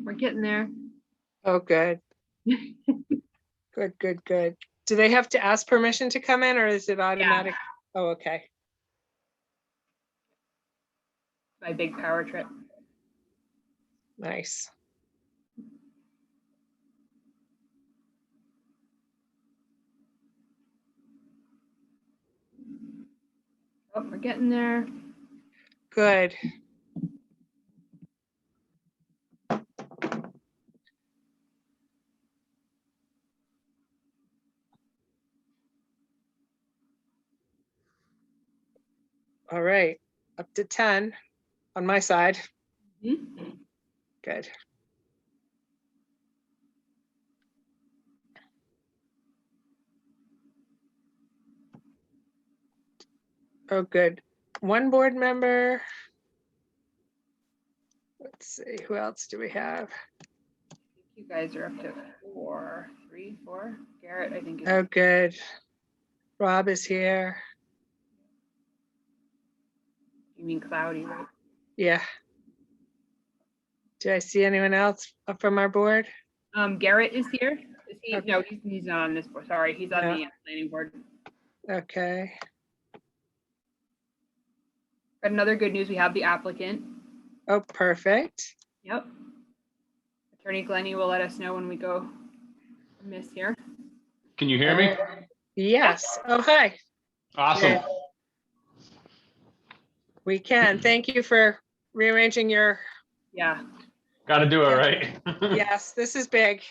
we're getting there. Oh, good. Good. Do they have to ask permission to come in or is it automatic? Yeah. Oh, okay. My big power trip. Nice. Oh, we're getting there. Good. All right, up to 10 on my side. Mm-hmm. Good. Oh, good. One board member. Let's see, who else do we have? You guys are up to 4. Garrett, I think. Oh, good. Rob is here. You mean Cloudy, right? Yeah. Do I see anyone else from our board? Garrett is here. Is he? Okay. No, he's not on this board. Sorry, he's on the planning board. Okay. But another good news, we have the applicant. Oh, perfect. Yep. Attorney Glennie will let us know when we go miss here. Can you hear me? Yes. Oh, hi. Awesome. Yeah. We can. Thank you for rearranging your. Yeah. Got to do it right. Yes, this is big.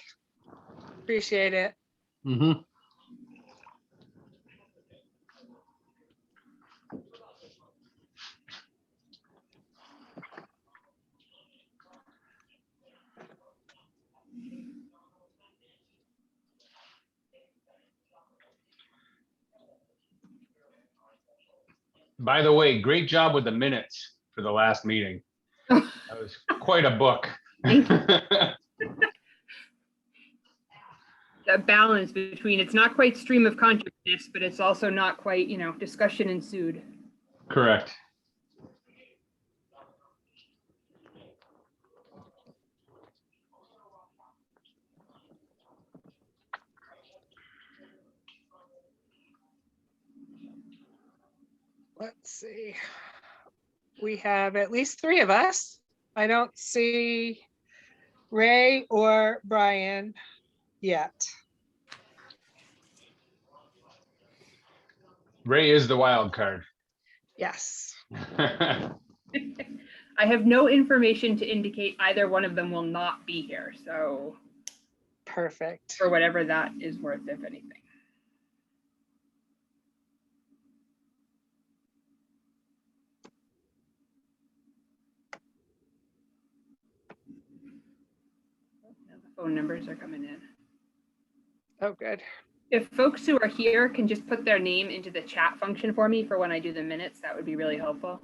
Appreciate it. Mm-hmm. By the way, great job with the minutes for the last meeting. That was quite a book. Thank you. That balance between it's not quite stream of consciousness, but it's also not quite, discussion ensued. Correct. Let's see. We have at least 3 of us. I don't see Ray or Brian yet. Ray is the wild card. Yes. I have no information to indicate either one of them will not be here. So perfect. For whatever that is worth, if anything. The phone numbers are coming in. Oh, good. If folks who are here can just put their name into the chat function for me for when I do the minutes, that would be really helpful.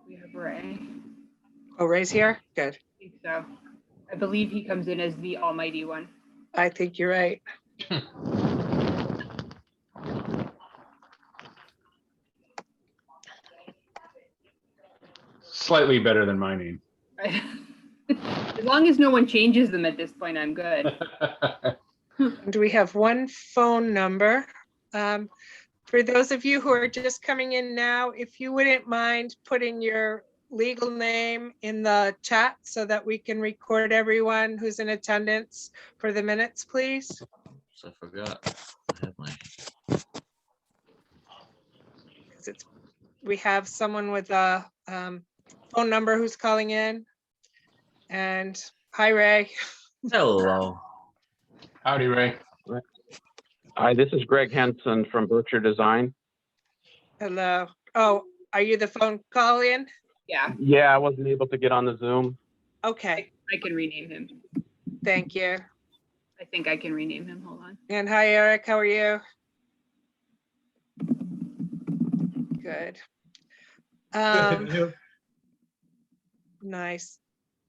We have Ray. Oh, Ray's here? Good. I think so. I believe he comes in as the almighty one. I think you're right. Slightly better than my name. As long as no one changes them at this point, I'm good. Do we have one phone number? For those of you who are just coming in now, if you wouldn't mind putting your legal name in the chat so that we can record everyone who's in attendance for the minutes, please? So I forgot. I have my, 'Cause we have someone with a phone number who's calling in. And hi, Ray. hello. Howdy, Ray. Hi, this is Greg Henson from Berkshire Design. Hello. Oh, are you the phone call in? Yeah, Yeah, I wasn't able to get on the Zoom. Okay, I can rename him. thank you. I think I can rename him. Hold on. And hi, Eric, how are you? Good. Nice.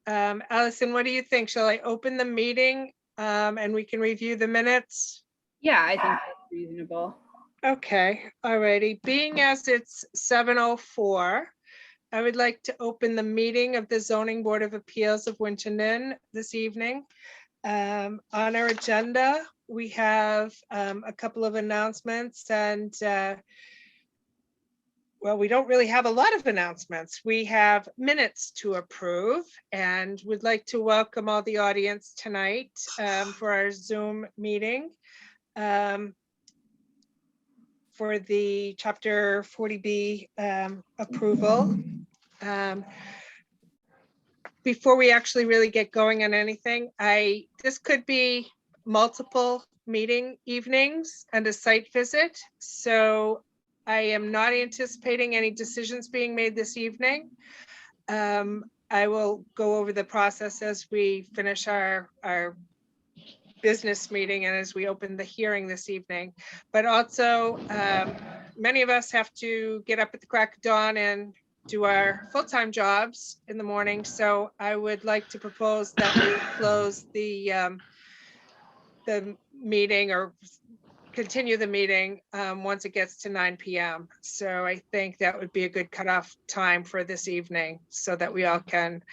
Allison, what do you think? Shall I open the meeting and we can review the minutes? Yeah, I think that's reasonable. Okay, alrighty. Being as it's 7:04, I would like to open the meeting of the Zoning Board of Appeals of Winchendon this evening. On our agenda, we have a couple of announcements and well, we don't really have a lot of announcements. We have minutes to approve and would like to welcome all the audience tonight for our Zoom meeting for the Chapter 40B approval. Before we actually really get going on anything, this could be multiple meeting evenings and a site visit. So I am not anticipating any decisions being made this evening. I will go over the process as we finish our business meeting and as we open the hearing this evening. But also, many of us have to get up at the crack of dawn and do our full-time jobs in the morning. So I would like to propose that we close the meeting or continue the meeting once it gets to 9 p.m. So I think that would be a good cutoff time for this evening so that we all can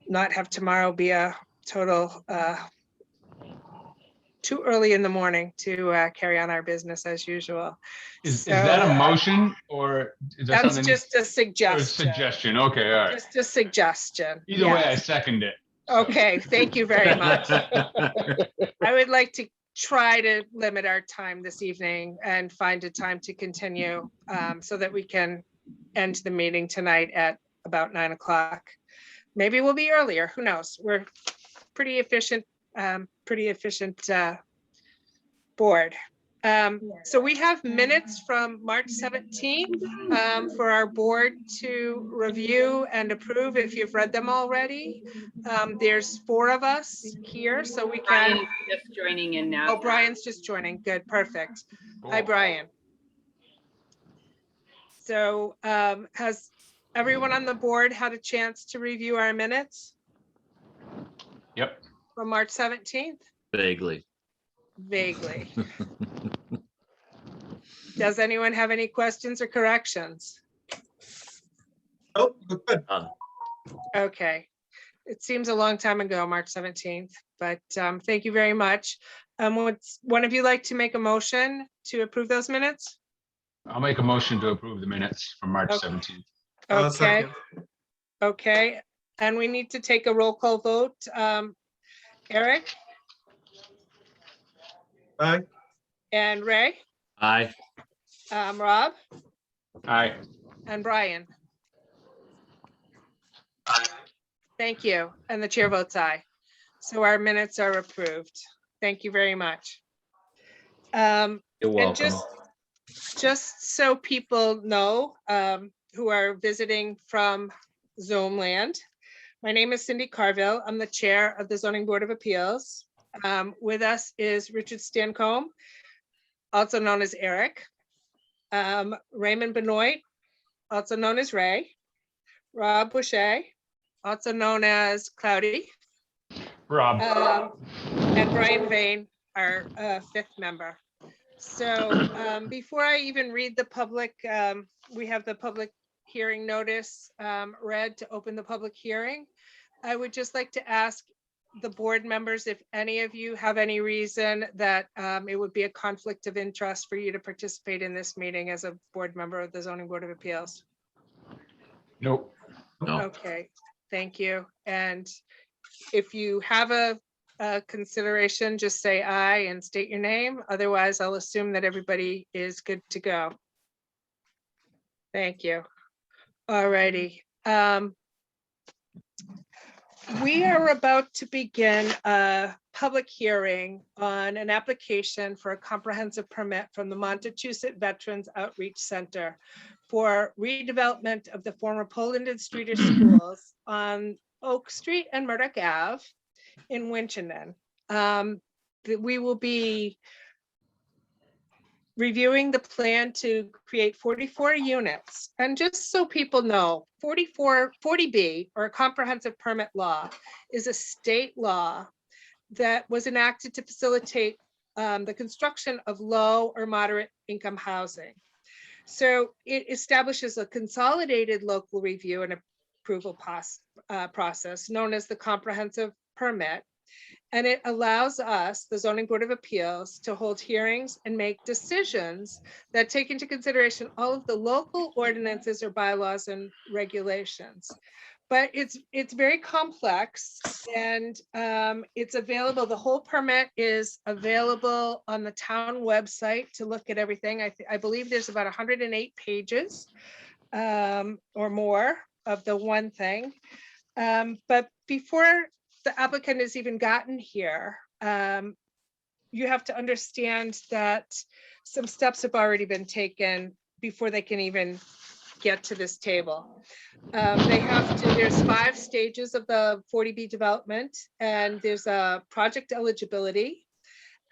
not have tomorrow be a total too early in the morning to carry on our business as usual. Is that a motion or is that That's something? just a Or suggestion. suggestion. Okay, all right. Just a suggestion. Either way, I Yes. second it. Okay, thank you very much. I would like to try to limit our time this evening and find a time to continue so that we can end the meeting tonight at about 9 o'clock. Maybe we'll be earlier, who knows? We're pretty efficient board. So we have minutes from March 17th for our board to review and approve if you've read them already. There's 4 of us here, so we can. Brian's just joining in now. Oh, Brian's just joining. Good, perfect. Hi, Cool. Brian. So has everyone on the board had a chance to review our minutes Yep. from March 17th? Vaguely. Vaguely. Does anyone have any questions or corrections? Oh, good. Okay. It seems a long time ago, March 17th, but thank you very much. Would one of you like to make a motion to approve those minutes? I'll make a motion to approve the minutes from March Okay. 17th. Okay, Second. okay. And we need to take a roll call vote. Eric Aye. and Ray, Aye. Rob Aye. and Brian. Thank you. And the chair votes aye. So our minutes are approved. Thank you very much. You're And welcome. just so people know who are visiting from Zoom land, my name is Cindy Carville. I'm the chair of the Zoning Board of Appeals. With us is Richard Stancombe, also known as Eric, Raymond Benoit, also known as Ray, Rob Boucher, also known as Cloudy, Rob. and Brian Vane, our 5th member. So before I even read the public, we have the public hearing notice read to open the public hearing. I would just like to ask the board members if any of you have any reason that it would be a conflict of interest for you to participate in this meeting as a board member of the Zoning Board of Appeals. Nope. No. Okay, thank you. And if you have a consideration, just say aye and state your name. Otherwise, I'll assume that everybody is good to go. Thank you. All righty. We are about to begin a public hearing on an application for a comprehensive permit from the Montechusett Veterans Outreach Center for redevelopment of the former Poland and Streeter schools on Oak Street and Murdoch Ave in Winchendon. We will be reviewing the plan to create 44 units. And just so people know, 40B, or a comprehensive permit law, is a state law that was enacted to facilitate the construction of low or moderate income housing. So it establishes a consolidated local review and approval process known as the comprehensive permit. And it allows us, the Zoning Board of Appeals, to hold hearings and make decisions that take into consideration all of the local ordinances or bylaws and regulations. But it's very complex, and it's available. The whole permit is available on the town website to look at everything. I believe there's about 108 pages or more of the one thing. But before the applicant has even gotten here, you have to understand that some steps have already been taken before they can even get to this table. There's 5 stages of the 40B development, and there's a project eligibility,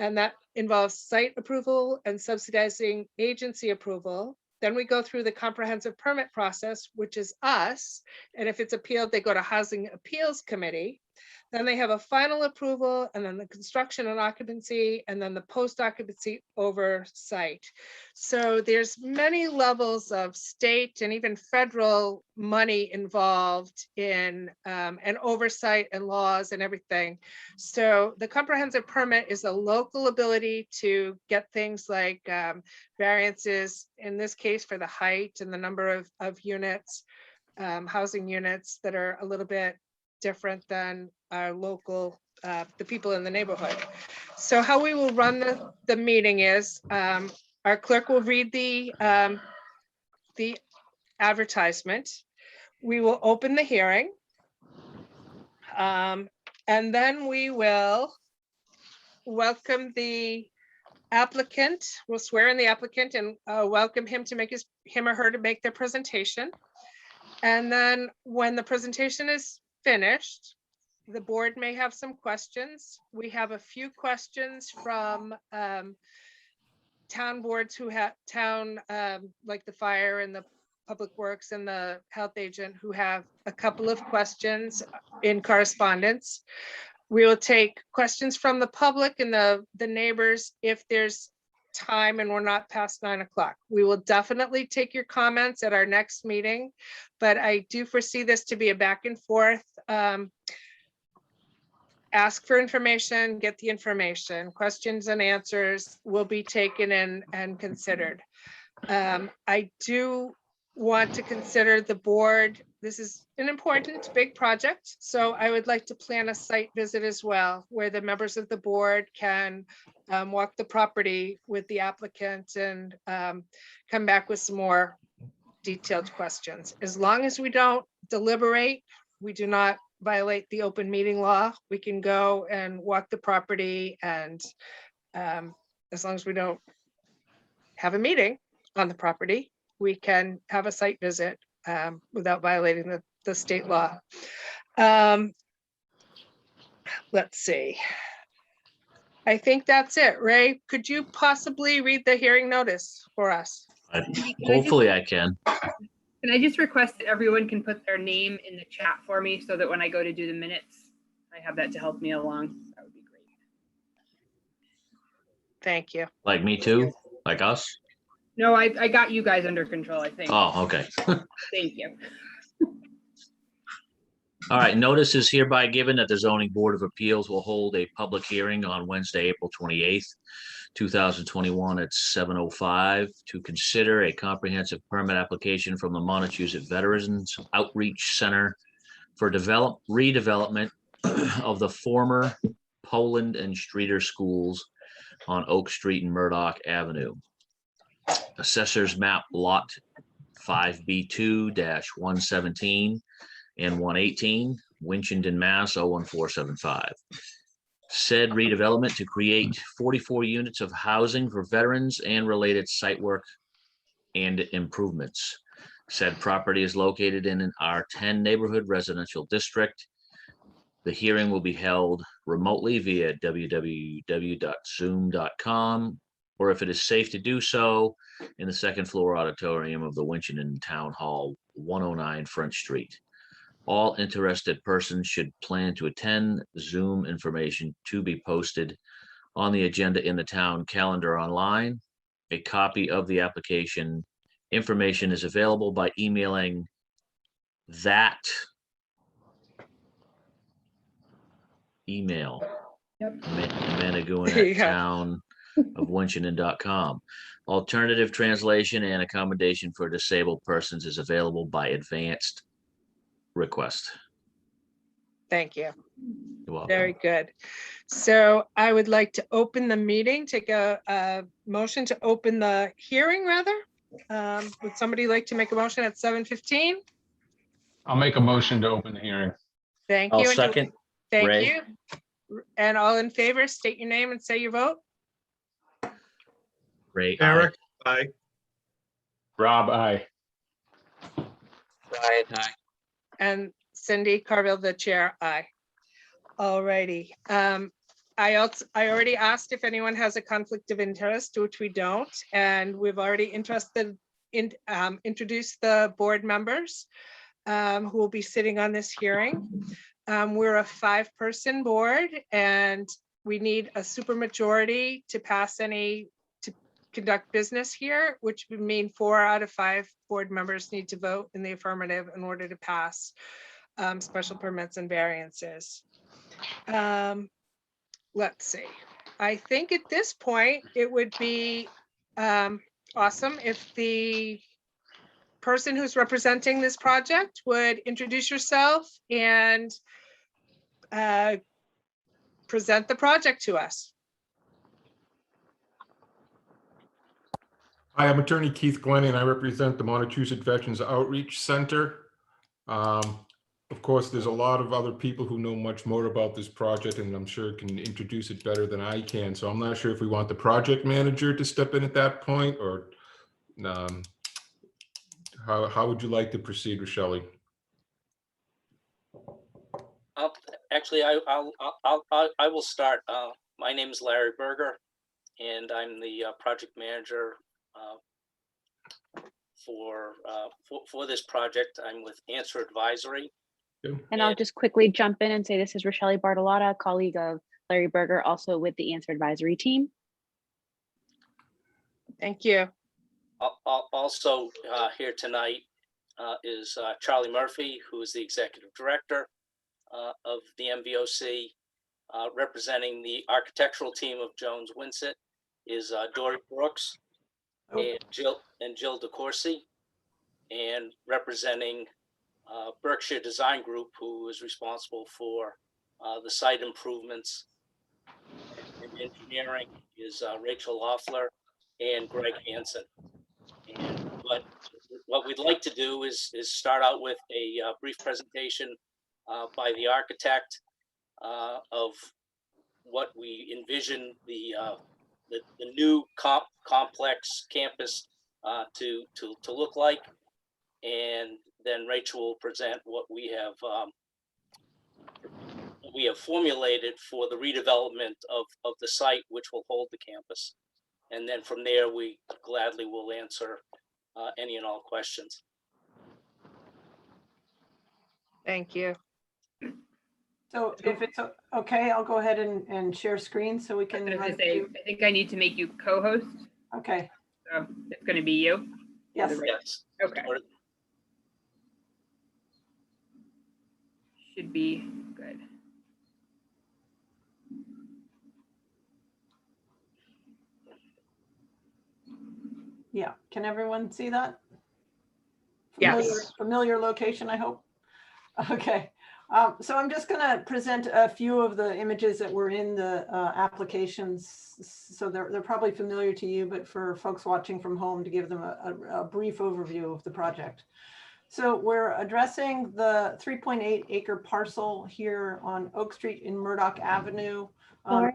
and that involves site approval and subsidizing agency approval. Then we go through the comprehensive permit process, which is us. And if it's appealed, they go to Housing Appeals Committee. Then they have a final approval, and then the construction and occupancy, and then the post-occupancy oversight. So there's many levels of state and even federal money involved in and oversight and laws and everything. So the comprehensive permit is a local ability to get things like variances, in this case for the height and the number of units, housing units that are a little bit different than our local, the people in the neighborhood. So how we will run the meeting is our clerk will read the advertisement. We will open the hearing. And then we will welcome the applicant. We'll swear in the applicant and welcome him to make him or her to make their presentation. And then when the presentation is finished, the board may have some questions. We have a few questions from town boards who have like the fire and the public works and the health agent, who have a couple of questions in correspondence. We will take questions from the public and the neighbors if there's time and we're not past 9 o'clock. We will definitely take your comments at our next meeting, but I do foresee this to be a back and forth. Ask for information, get the information. Questions and answers will be taken in and considered. I do want to consider the board. This is an important big project, so I would like to plan a site visit as well, where the members of the board can walk the property with the applicant and come back with some more detailed questions. As long as we don't deliberate, we do not violate the open meeting law. We can go and walk the property, and as long as we don't have a meeting on the property, we can have a site visit without violating the state law. Let's see. I think that's it. Ray, could you possibly read the hearing notice for us? Hopefully I can. Can I just request that everyone can put their name in the chat for me so that when I go to do the minutes, I have that to help me along? That would be great. Thank you. Like me too? Like us? No, I got you guys under control, I think. Oh, okay. Thank you. All right, notice is hereby given that the Zoning Board of Appeals will hold a public hearing on Wednesday, April 28th, 2021 at 7:05 to consider a comprehensive permit application from the Montechusett Veterans Outreach Center for redevelopment of the former Poland and Streeter schools on Oak Street and Murdoch Avenue. Assessors map lot 5B2-117 and 118, Winchendon, Mass. 01475. Said redevelopment to create 44 units of housing for veterans and related site work and improvements. Said property is located in an R10 neighborhood residential district. The hearing will be held remotely via www.zoom.com, or if it is safe to do so, in the second floor auditorium of the Winchendon Town Hall, 109 Front Street. All interested persons should plan to attend. Zoom information to be posted on the agenda in the town calendar online. A copy of the application information is available by emailing that email. Yep. Managoon@townofwinchendon.com. Alternative translation and accommodation for disabled persons is available by advanced request. Thank you. You're welcome. Very good. So I would like to open the meeting, take a motion to open the hearing rather. Would somebody like to make a motion at 7:15? I'll make a motion to open the hearing. Thank I'll you. And do- second. Thank Ray. you. And all in favor, state your name and say your vote. Ray, Eric, aye. Rob, aye. Ryan, aye. And Cindy Carville, the chair, aye. All righty. I already asked if anyone has a conflict of interest, which we don't, and we've already introduced the board members who will be sitting on this hearing. We're a 5-person board, and we need a supermajority to conduct business here, which would mean 4 out of 5 board members need to vote in the affirmative in order to pass special permits and variances. Let's see. I think at this point, it would be awesome if the person who's representing this project would introduce yourself and present the project to us. Hi, I'm attorney Keith Glenn, and I represent the Montechusett Veterans Outreach Center. Of course, there's a lot of other people who know much more about this project, and I'm sure can introduce it better than I can. So I'm not sure if we want the project manager to step in at that point, or how would you like to proceed, Rochelle? Actually, I will start. My name is Larry Berger, and I'm the project manager for this project. I'm with Answer Advisory. And I'll just quickly jump in and say this is Rochelle Bartolotta, colleague of Larry Berger, also with the Answer Advisory team. Thank you. Also here tonight is Charlie Murphy, who is the executive director of the MVOC. Representing the architectural team of Jones Winsett is Dory Brooks and Jill DeCourcy, and representing Berkshire Design Group, who is responsible for the site improvements and engineering, is Rachel Loeffler and Greg Hansen. And what we'd like to do is start out with a brief presentation by the architect of what we envision the new complex campus to look like, and then Rachel will present what we have formulated for the redevelopment of the site, which will hold the campus. And then from there, we gladly will answer any and all questions. Thank you. So if it's okay, I'll go ahead and share screen so we I can. was gonna say, I think I need to make you co-host, Okay, so it's gonna be you. yes. Yes. Okay, should be good. Yeah, can everyone see that? Yes. Familiar location, I hope. Okay, so I'm just gonna present a few of the images that were in the applications. So they're probably familiar to you, but for folks watching from home, to give them a brief overview of the project. So we're addressing the 3.8 acre parcel here on Oak Street in Murdoch Avenue. Sorry,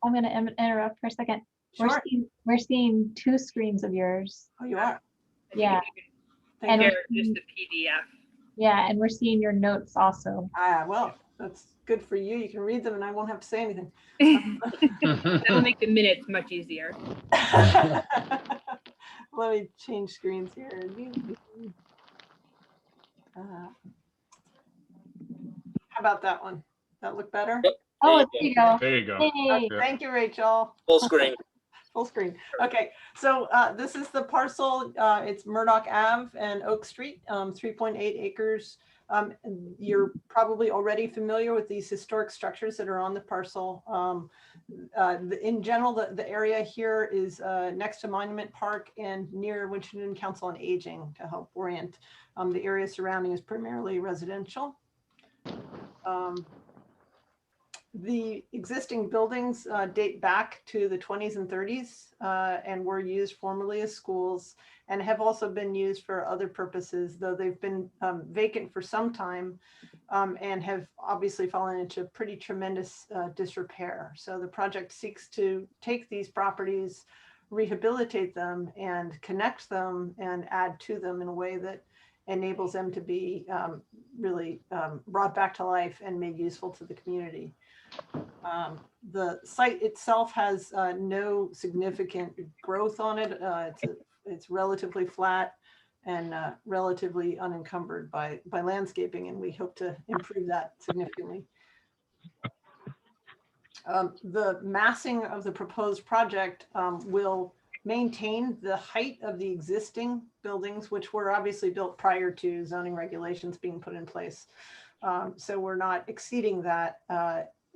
I'm going to interrupt for a second. Sure. We're seeing two screens of yours. Oh, you are? I think Yeah. if you Thank And you. we're can share seeing, just the PDF. yeah, and we're seeing your notes also. Well, that's good for you. You can read them and I won't have to say anything. That'll make the minutes much easier. Let me change screens here. How about that one? That look better? Yep. Oh, There there you you go. There you go. Yay. Yeah. Thank you, Rachel. Full screen. Full screen. Okay, so this is the parcel. It's Murdoch Ave and Oak Street, 3.8 acres. You're probably already familiar with these historic structures that are on the parcel. In general, the area here is next to Monument Park and near Winchendon Council on Aging to help orient. The area surrounding is primarily residential. The existing buildings date back to the 20s and 30s and were used formerly as schools and have also been used for other purposes, though they've been vacant for some time and have obviously fallen into pretty tremendous disrepair. So the project seeks to take these properties, rehabilitate them and connect them and add to them in a way that enables them to be really brought back to life and made useful to the community. The site itself has no significant growth on it. It's relatively flat and relatively unencumbered by landscaping, and we hope to improve that significantly. The massing of the proposed project will maintain the height of the existing buildings, which were obviously built prior to zoning regulations being put in place. So we're not exceeding that.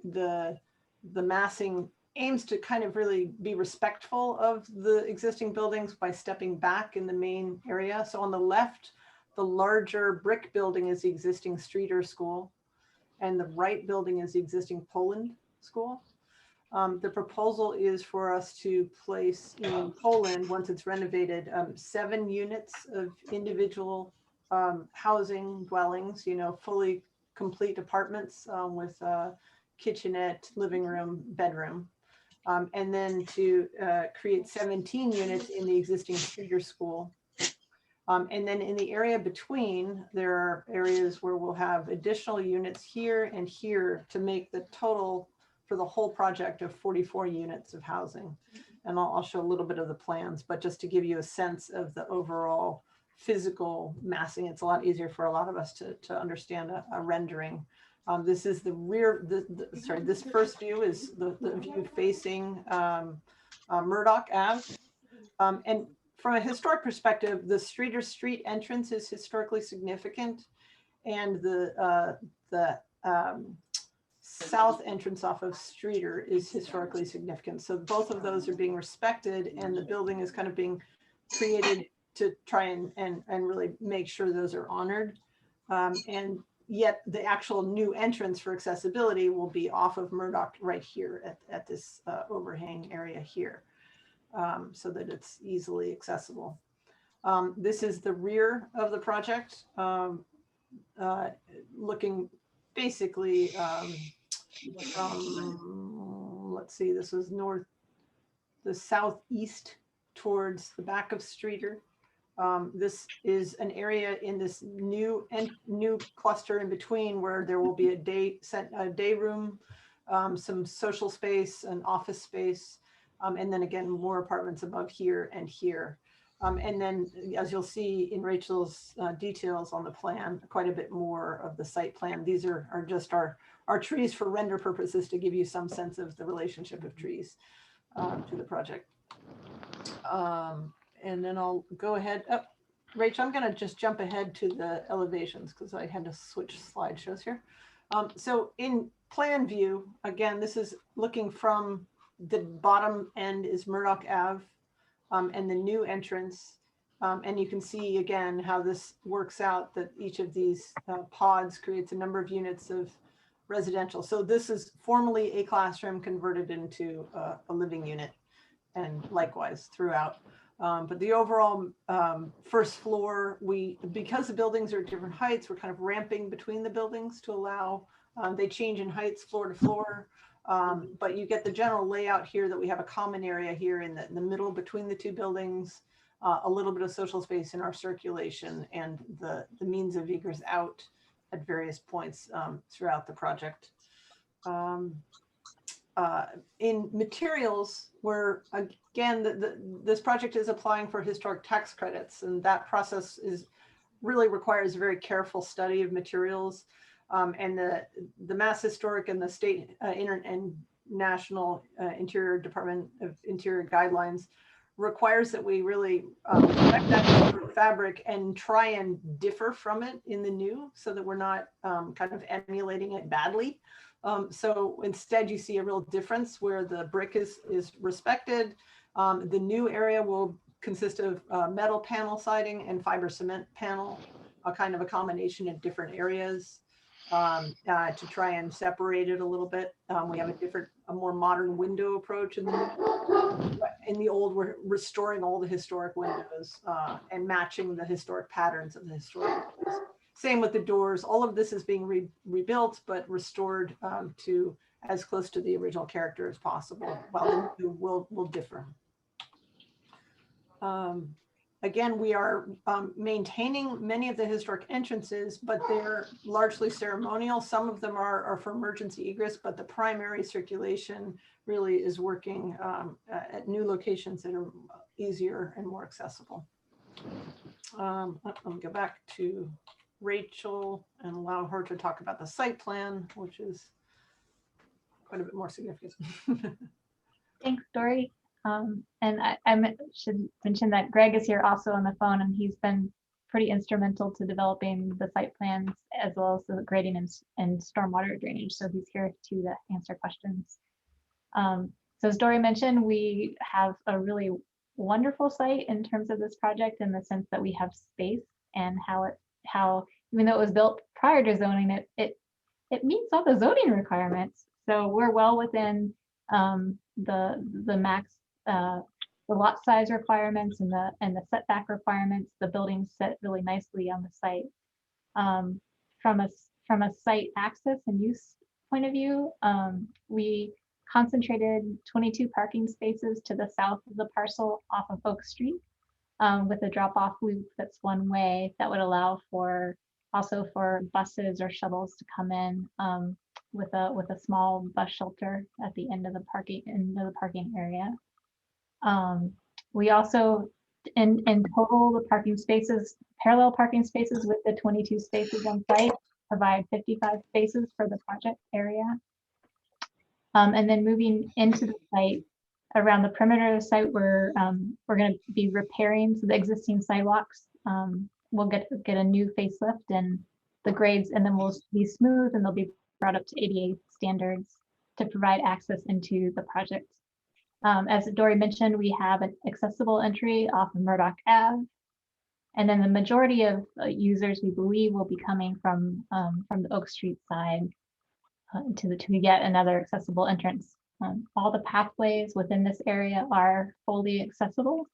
The massing aims to kind of really be respectful of the existing buildings by stepping back in the main area. So on the left, the larger brick building is the existing Streeter School, and the right building is the existing Poland School. The proposal is for us to place in Poland, once it's renovated, 7 units of individual housing dwellings, fully complete apartments with kitchenette, living room, bedroom. And then to create 17 units in the existing Streeter School. And then in the area between, there are areas where we'll have additional units here and here to make the total for the whole project of 44 units of housing. And I'll show a little bit of the plans, but just to give you a sense of the overall physical massing, it's a lot easier for a lot of us to understand a rendering. This is the rear, sorry, this first view is the view facing Murdoch Ave. And from a historic perspective, the Streeter Street entrance is historically significant, and the south entrance off of Streeter is historically significant. So both of those are being respected, and the building is kind of being created to try and really make sure those are honored. And yet the actual new entrance for accessibility will be off of Murdoch right here at this overhang area here, so that it's easily accessible. This is the rear of the project, looking basically from, let's see, this was the southeast towards the back of Streeter. This is an area in this new cluster in between where there will be a day room, some social space, an office space, and then again, more apartments above here and here. And then, as you'll see in Rachel's details on the plan, quite a bit more of the site plan. These are just our trees for render purposes to give you some sense of the relationship of trees to the project. And then I'll go ahead. Oh, Rachel, I'm going to just jump ahead to the elevations because I had to switch slideshows here. So in plan view, again, this is looking from the bottom end is Murdoch Ave. and the new entrance. And you can see again how this works out, that each of these pods creates a number of units of residential. So this is formerly a classroom converted into a living unit, and likewise throughout. But the overall first floor, because the buildings are at different heights, we're kind of ramping between the buildings to allow, they change in heights floor to floor. But you get the general layout here, that we have a common area here in the middle between the two buildings, a little bit of social space in our circulation, and the means of egress out at various points throughout the project. In materials, where again, this project is applying for historic tax credits, and that process really requires a very careful study of materials. And the Mass Historic and the state and national Interior Department of Interior guidelines requires that we really respect that fabric and try and differ from it in the new, so that we're not kind of emulating it badly. So instead, you see a real difference where the brick is respected. The new area will consist of metal panel siding and fiber cement panel, a kind of a combination in different areas to try and separate it a little bit. We have a more modern window approach in the new. In the old, we're restoring all the historic windows and matching the historic patterns of the historic windows. Same with the doors. All of this is being rebuilt, but restored to as close to the original character as possible, while the new will differ. Again, we are maintaining many of the historic entrances, but they're largely ceremonial. Some of them are for emergency egress, but the primary circulation really is working at new locations that are easier and more accessible. Let me go back to Rachel and allow her to talk about the site plan, which is quite a bit more significant. Thanks, Dory. And I should mention that Greg is here also on the phone, and he's been pretty instrumental to developing the site plans as well as the grading and stormwater drainage. So he's here to answer questions. So as Dory mentioned, we have a really wonderful site in terms of this project, in the sense that we have space, and how even though it was built prior to zoning, it meets all the zoning requirements. So we're well within the max, the lot size requirements and the setback requirements. The buildings sit really nicely on the site. From a site access and use point of view, we concentrated 22 parking spaces to the south of the parcel off of Oak Street, with a drop-off loop that's one way that would allow also for buses or shuttles to come in, with a small bus shelter at the end of the parking area. We also, in total, the parking spaces, parallel parking spaces with the 22 spaces on site, provide 55 spaces for the project area. And then moving into the site, around the perimeter of the site, we're going to be repairing the existing sidewalks. We'll get a new facelift, and the grades, and then will be smooth, and they'll be brought up to ADA standards to provide access into the project. As Dory mentioned, we have an accessible entry off of Murdoch Ave. And then the majority of users, we believe, will be coming from the Oak Street side to yet another accessible entrance. All the pathways within this area are fully accessible.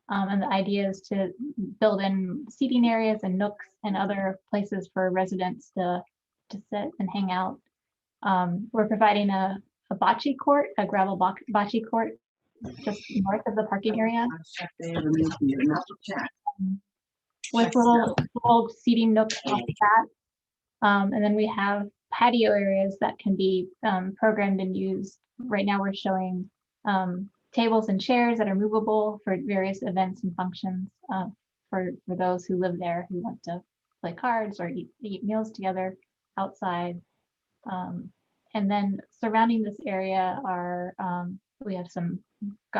And the idea is to build in seating areas and nooks and other places for residents to sit and hang out. We're providing a bocce court, a gravel bocce court, just north of the parking area, with little seating nooks off the bat. And then we have patio areas that can be programmed and used. Right now we're showing tables and chairs that are movable for various events and functions, for those who live there who want to play cards or eat meals together outside. And then surrounding this area are, we have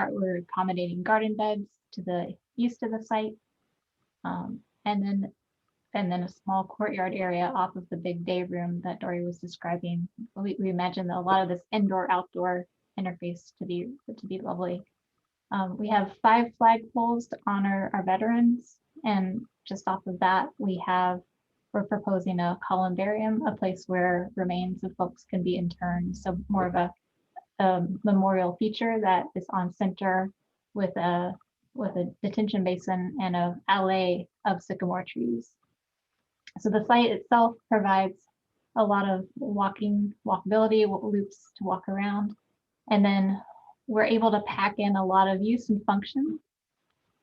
we're accommodating garden beds to the east of the site. And then a small courtyard area off of the big day room that Dory was describing. We imagine that a lot of this indoor-outdoor interface to be lovely. We have 5 flagpoles to honor our veterans. And just off of that, we're proposing a columbarium, a place where remains of folks can be interned. So more of a memorial feature that is on center with a detention basin and a alley of sycamore trees. So the site itself provides a lot of walkability, loops to walk around. And then we're able to pack in a lot of use and function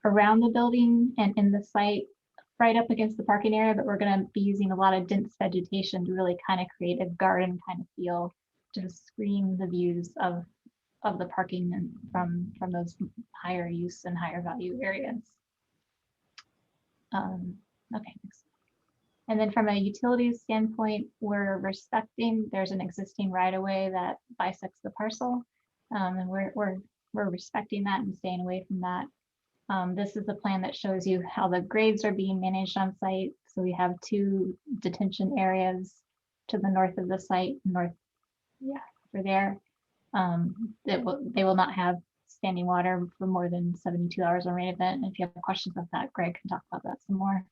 around the building and in the site right up against the parking area, but we're going to be using a lot of dense vegetation to really kind of create a garden kind of feel to screen the views of the parking and from those higher use and higher value areas. Okay, next. And then from a utilities standpoint, there's an existing right of way that bisects the parcel. And we're respecting that and staying away from that. This is the plan that shows you how the grades are being managed on site. So we have 2 detention areas to the north of the site, over there. They will not have standing water for more than 72 hours on rain event. And if you have questions about that, Greg can talk about that some more.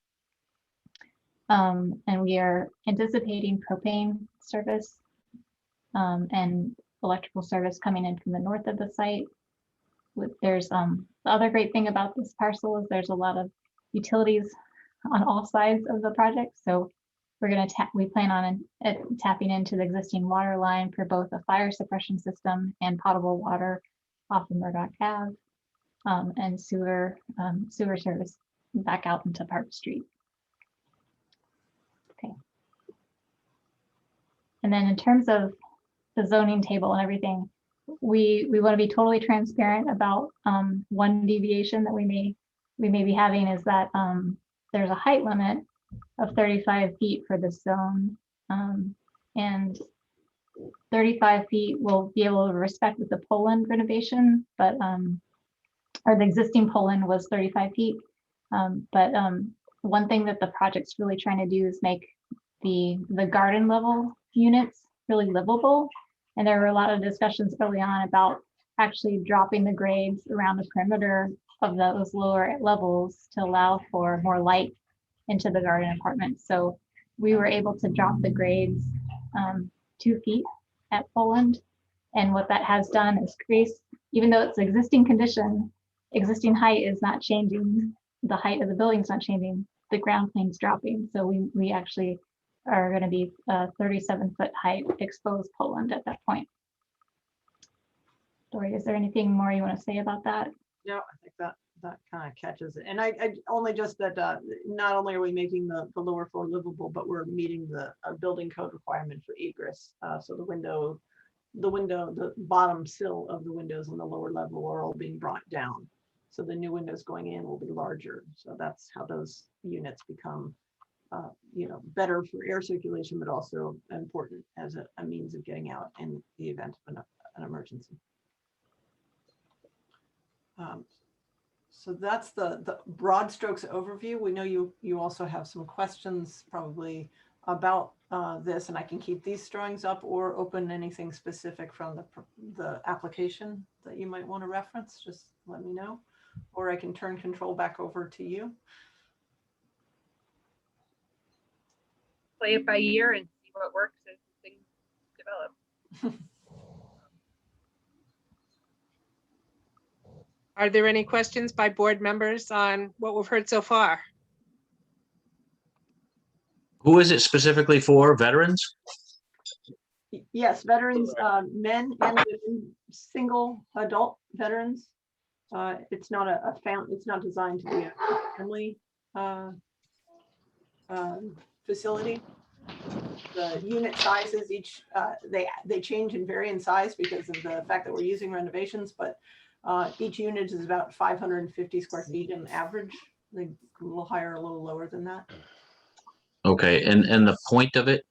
And we are anticipating propane service and electrical service coming in from the north of the site. There's the other great thing about this parcel is there's a lot of utilities on all sides of the project. So we plan on tapping into the existing water line for both a fire suppression system and potable water off of Murdoch Ave, and sewer service back out into Park Street. Okay. And then in terms of the zoning table and everything, we want to be totally transparent about one deviation that we may be having is that there's a height limit of 35 feet for this zone, and 35 feet will be able to respect with the Poland renovation, but or the existing Poland was 35 feet. But one thing that the project's really trying to do is make the garden level units really livable. And there were a lot of discussions early on about actually dropping the grades around the perimeter of those lower levels to allow for more light into the garden apartment. So we were able to drop the grades 2 feet at Poland. And what that has done is even though it's existing condition, existing height is not changing, the height of the building is not changing, the ground plane's dropping. So we actually are going to be 37-foot height exposed Poland at that point. Dory, is there anything more you want to say about that? No, I think that kind of catches it. And I only just that not only are we making the lower floor livable, but we're meeting the building code requirement for egress. So the bottom sill of the windows on the lower level are all being brought down. So the new windows going in will be larger. So that's how those units become better for air circulation, but also important as a means of getting out in the event of an emergency. So that's the broad strokes overview. We know you also have some questions probably about this, and I can keep these drawings up or open anything specific from the application that you might want to reference. Just let me know, or I can turn control back over to you. Play it by ear and see what works as things develop. Are there any questions by board members on what we've heard so far? Who is it specifically for? Veterans? Yes, veterans, men and women, single adult veterans. It's not it's not designed to be a family facility. The unit sizes they change and vary in size because of the fact that we're using renovations, but each unit is about 550 square feet on average. A little higher, a little lower than that. Okay, and the point of it?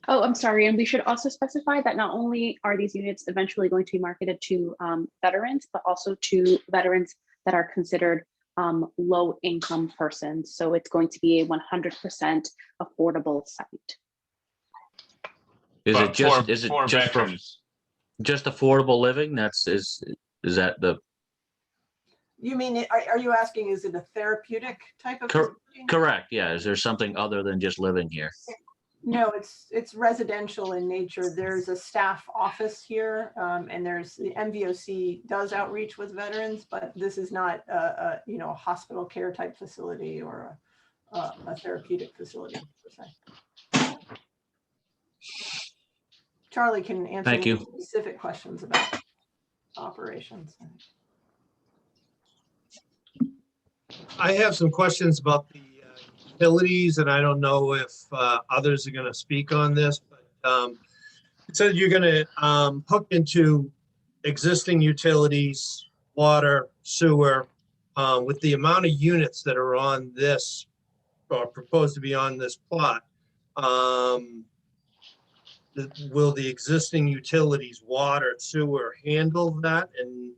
Oh, I'm sorry. And we should also specify that not only are these units eventually going to be marketed to veterans, but also to veterans that are considered low income persons. So it's going to be a 100% affordable site. Is it just veterans? just affordable living? Is that the You mean, are you asking, is it a therapeutic type of? Cor- facility? Correct, yeah. Is there something other than just living here? No, it's residential in nature. There's a staff office here, and there's the MVOC does outreach with veterans, but this is not a hospital care type facility or a therapeutic facility per se. Charlie can answer Thank you. specific questions about operations. I have some questions about the utilities, and I don't know if others are going to speak on this, but it said you're going to hook into existing utilities, water, sewer, with the amount of units that are on this or proposed to be on this plot. Will the existing utilities, water, sewer, handle that? And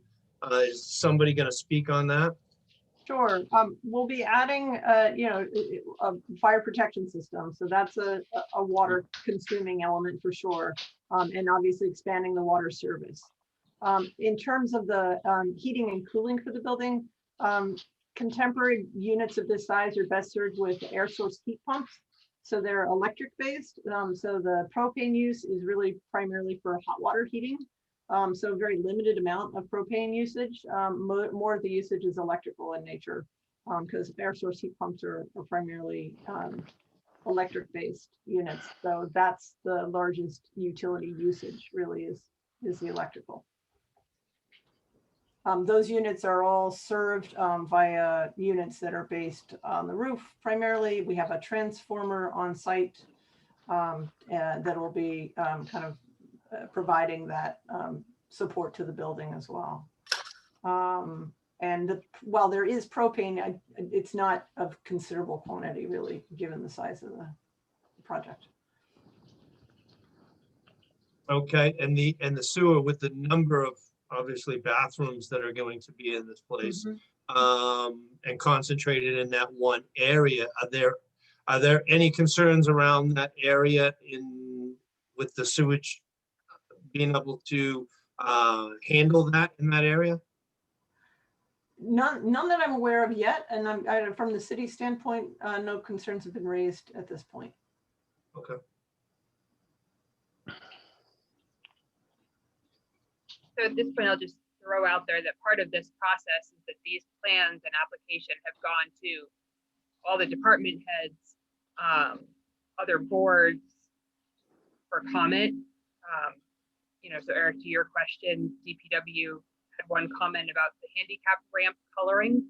is somebody going to speak on that? Sure. We'll be adding, a fire protection system. So that's a water consuming element for sure. And obviously expanding the water service. In terms of the heating and cooling for the building, contemporary units of this size are best served with air source heat pumps. So they're electric based. So the propane use is really primarily for hot water heating. So very limited amount of propane usage. More of the usage is electrical in nature because air source heat pumps are primarily electric based units. So that's the largest utility usage really is the electrical. Those units are all served via units that are based on the roof. Primarily, we have a transformer on site that will be kind of providing that support to the building as well. While there is propane, it's not of considerable quantity really, given the size of the project. Okay, and the sewer with the number of obviously bathrooms that are going to be in this place, and concentrated in that one area, are there any concerns around that area with the sewage being able to handle that in that area? None that I'm aware of yet, and from the city standpoint, no concerns have been raised at this point. Okay. So at this point, I'll just throw out there that part of this process is that these plans and application have gone to all the department heads, other boards for comment. So Eric, to your question, DPW had one comment about the handicap ramp coloring,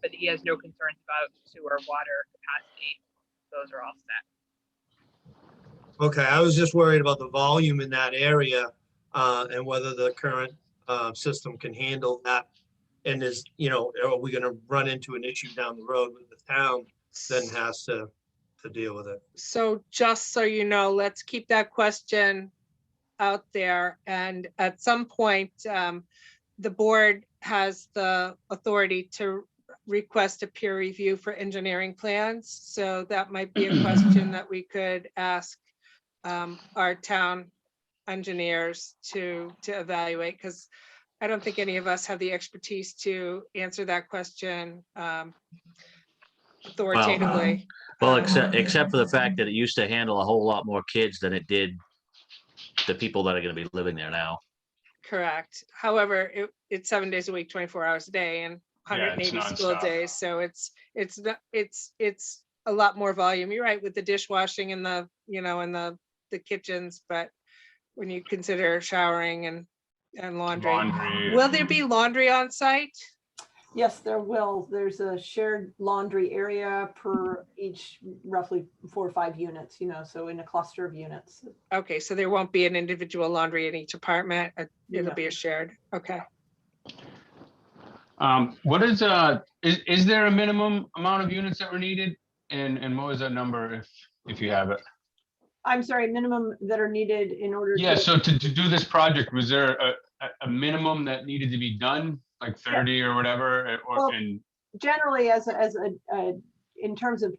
but he has no concerns about sewer water capacity. Those are all set. Okay, I was just worried about the volume in that area and whether the current system can handle that. And are we going to run into an issue down the road with the town then has to deal with it? So just so you know, let's keep that question out there. And at some point, the board has the authority to request a peer review for engineering plans. So that might be a question that we could ask our town engineers to evaluate, because I don't think any of us have the expertise to answer that question authoritatively. Well, except for the fact that it used to handle a whole lot more kids than it did the people that are going to be living there now. Correct. However, it's 7 days a week, 24 hours a day, and 180 school days. So it's a lot more volume. You're right with the dishwashing and the the kitchens, but when you consider showering and laundry, will there be laundry on site? Yes, there will. There's a shared laundry area per each roughly 4 or 5 units, so in a cluster of units. Okay, so there won't be an individual laundry in each apartment. It'll be a shared. Okay. What is there a minimum amount of units that were needed? And what was that number if you have it? I'm sorry, minimum that are needed in order Yeah, to. so to do this project, was there a minimum that needed to be done, like 30 or whatever? Generally, in terms of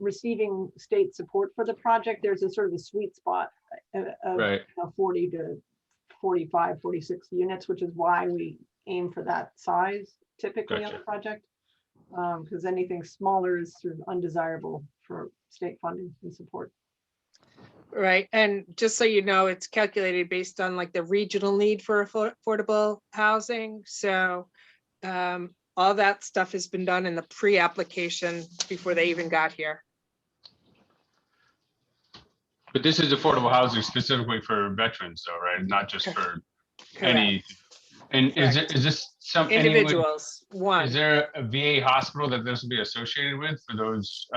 receiving state support for the project, there's a sort of a sweet spot of 40 to 45, 46 units, which is why we aim for that size. typically on Gotcha. the project. Because anything smaller is sort of undesirable for state funding and support. Right, and just so you know, it's calculated based on like the regional need for affordable housing, so all that stuff has been done in the pre-application before they even got here. But this is affordable housing specifically for veterans though, right? Not just for any. And is this some, anyone, Individuals, one. is there a VA hospital that this will be associated with for those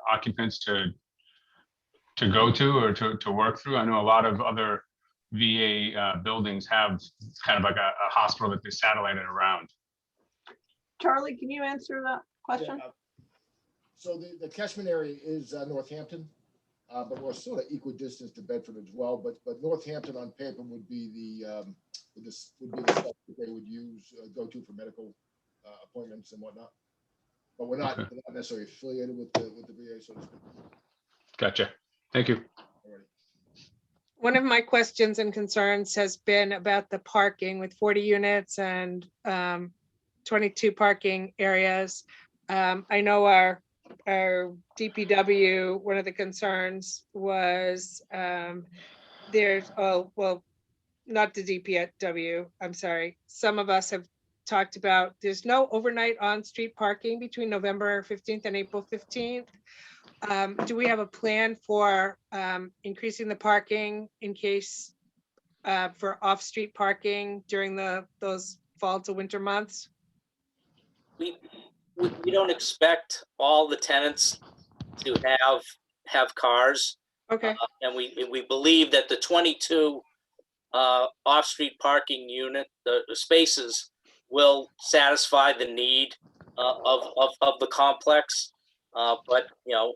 occupants to go to or to work through? I know a lot of other VA buildings have kind of like a hospital that they satellited around. Charlie, can you answer that question? Yeah, so the catchment area is Northampton, but we're sort of equidistant to Bedford as well. But Northampton on paper would be the this would be the stuff that they would use go to for medical appointments and whatnot. But we're not, Okay. we're not necessarily affiliated with the VA, so to speak. Gotcha. Thank you. Already. One of my questions and concerns has been about the parking with 40 units and 22 parking areas. I know our DPW, one of the concerns was there's, oh, well, not the DPW, I'm sorry. Some of us have talked about, there's no overnight on-street parking between November 15th and April 15th. Do we have a plan for increasing the parking in case for off-street parking during those fall to winter months? We don't expect all the tenants to have cars. Okay, And we believe that the 22 off-street parking unit, the spaces will satisfy the need of the complex. But you know,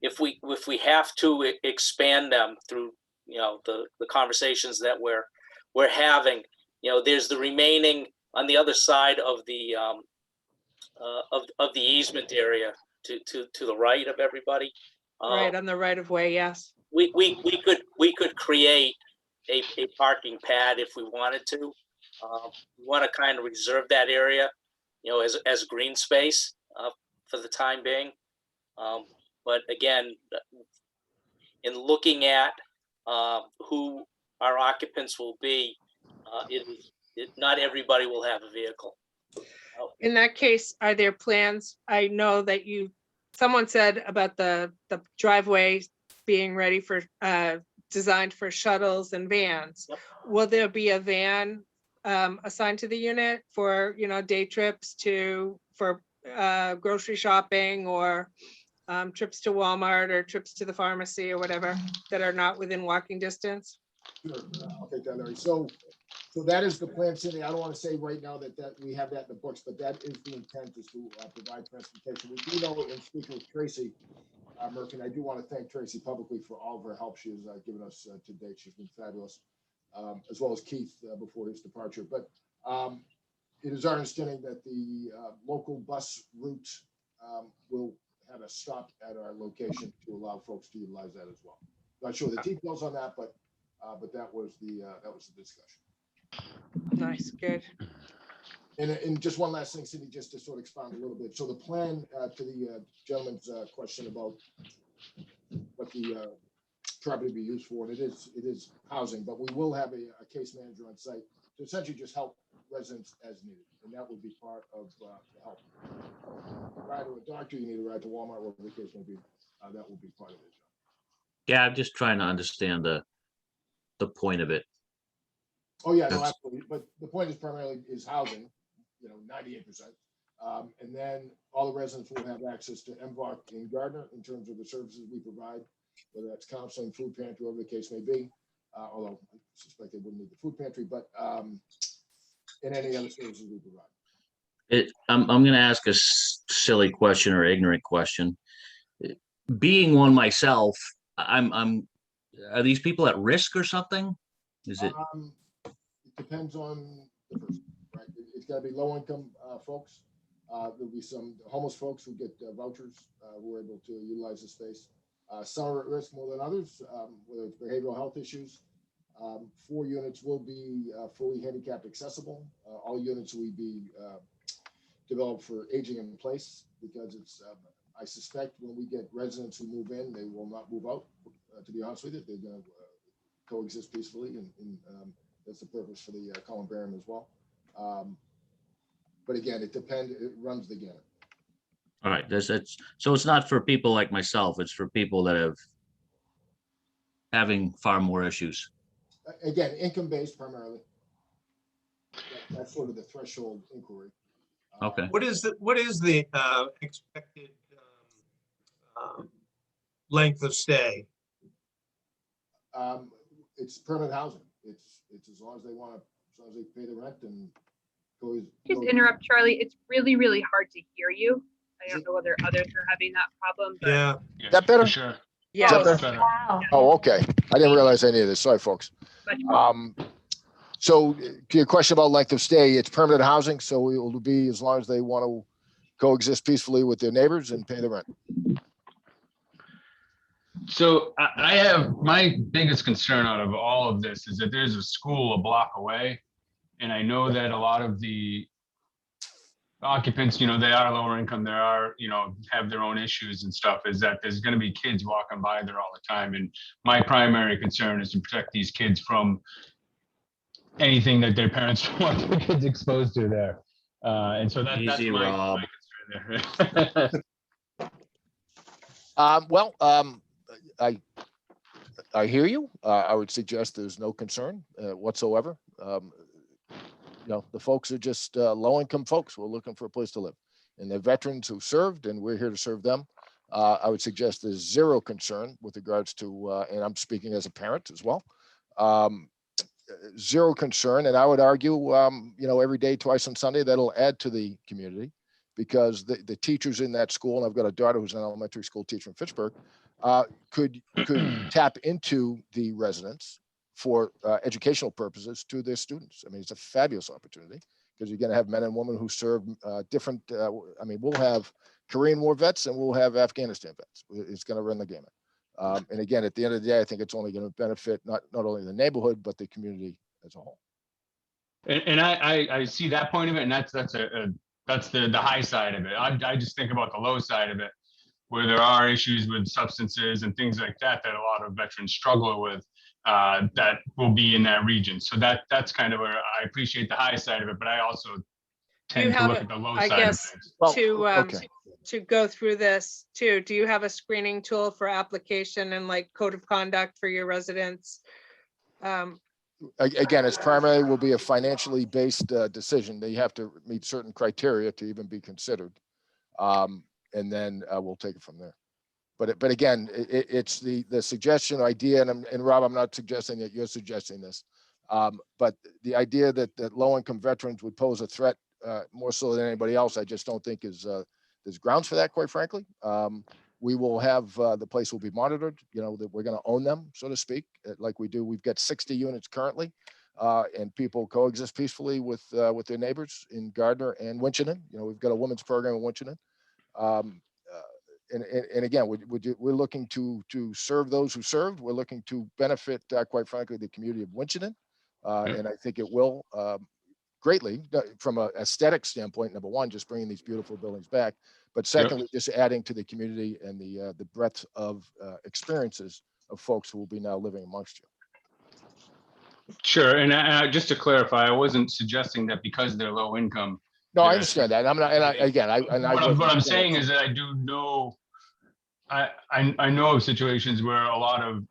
if we have to expand them through, you know, the conversations that we're having, you know, there's the remaining on the other side of the easement area to the right of everybody. right on the right of way, yes. We could create a parking pad if we wanted to. We want to kind of reserve that area, you know, as green space for the time being. But again, in looking at who our occupants will be, not everybody will have a vehicle. In that case, are there plans? I know that someone said about the driveway being ready for, designed for shuttles and vans. Yep. Will there be a van assigned to the unit for, you know, day trips for grocery shopping or trips to Walmart or trips to the pharmacy or whatever that are not within walking distance? Sure, I'll take that, Larry. So that is the plan, Cindy. I don't want to say right now that we have that in the books, but that is the intent, is to provide transportation. We do know, in speaking with Tracy Murphy, and I do want to thank Tracy publicly for all of her help she has given us to date. She's been fabulous, as well as Keith before his departure. But it is our understanding that the local bus route will have a stop at our location to allow folks to utilize that as well. Not sure the details on that, but that was the discussion. Nice, good. And just one last thing, Cindy, just to sort of expound a little bit. So the plan to the gentleman's question about what the property be used for, and it is housing, but we will have a case manager on site to essentially just help residents as needed, and that would be part of the help. Ride to a doctor, you need to ride to Walmart, whatever the case may be. That will be part of it. Yeah, I'm just trying to understand the point of it. Oh, yeah, no, absolutely. But the point is primarily housing, you know, 98%. And then all the residents will have access to MVOC in Gardner in terms of the services we provide, whether that's counseling, food pantry, whatever the case may be. Although I suspect they wouldn't need the food pantry, but and any other services we provide. I'm going to ask a silly question or ignorant question. Being one myself, are these people at risk or something? Is it? It depends on the person, right? It's got to be low income folks. There'll be some homeless folks who get vouchers who are able to utilize the space. Some are at risk more than others, whether it's behavioral health issues. 4 units will be fully handicapped accessible. All units will be developed for aging in place because it's, I suspect when we get residents who move in, they will not move out. To be honest with you, they're going to coexist peacefully, and that's the purpose for the columbarium as well. But again, it depends, it runs the gamut. All right, that's, so it's not for people like myself, it's for people that have having far more issues. Again, income-based primarily. That's sort of the threshold inquiry. Okay. What is the expected length of stay? It's permanent housing. It's as long as they want to, as long as they pay the rent and go. Just interrupt, Charlie. It's really, really hard to hear you. I don't know whether others are having that problem. But Yeah. Yeah, That better? for sure. Yeah. better? Better. Wow. Oh, okay. I didn't realize any of this. Sorry, folks. much more. So to your question about length of stay, it's permanent housing, so it will be as long as they want to coexist peacefully with their neighbors and pay the rent. So I have, my biggest concern out of all of this is that there's a school a block away. And I know that a lot of the occupants, you know, they are lower income, there are, you know, have their own issues and stuff, is that there's going to be kids walking by there all the time. And my primary concern is to protect these kids from anything that their parents want their kids exposed to there. And so that's Easy, my Rob. concern there. I hear you. I would suggest there's no concern whatsoever. You know, the folks are just low-income folks who are looking for a place to live. And they're veterans who served, and we're here to serve them. I would suggest there's zero concern with regards to, and I'm speaking as a parent as well, zero concern. And I would argue, you know, every day, twice on Sunday, that'll add to the community because the teachers in that school, and I've got a daughter who's an elementary school teacher in Fitchburg, could tap into the residents for educational purposes to their students. I mean, it's a fabulous opportunity because you're going to have men and women who serve different, I mean, we'll have Korean War vets and we'll have Afghanistan vets. It's going to run the gamut. And again, at the end of the day, I think it's only going to benefit not only the neighborhood, but the community as a whole. And I see that point of it, and that's the high side of it. I just think about the low side of it, where there are issues with substances and things like that that a lot of veterans struggle with. That will be in that region. So that's kind of where I appreciate the high side of it, but I also tend to look at the low side of things. To go through this too, do you have a screening tool for application and like code of conduct for your residents? Again, it's primarily will be a financially based decision. They have to meet certain criteria to even be considered. And then we'll take it from there. But again, it's the suggestion idea, and Rob, I'm not suggesting that you're suggesting this, but the idea that low-income veterans would pose a threat more so than anybody else, I just don't think is there's grounds for that, quite frankly. We will have the place will be monitored. You know that we're going to own them, so to speak, like we do. We've got 60 units currently, and people coexist peacefully with their neighbors in Gardner and Winchendon. You know, we've got a women's program in Winchendon. And again, we're looking to serve those who served. We're looking to benefit, quite frankly, the community of Winchendon. And I think it will greatly from an aesthetic standpoint, number one, just bringing these beautiful buildings back. But secondly, just adding to the community and the breadth of experiences of folks who will be now living amongst you. Sure. And just to clarify, I wasn't suggesting that because they're low income. No, I understand that. I'm not, what I'm saying is that I do know, I know of situations where a lot of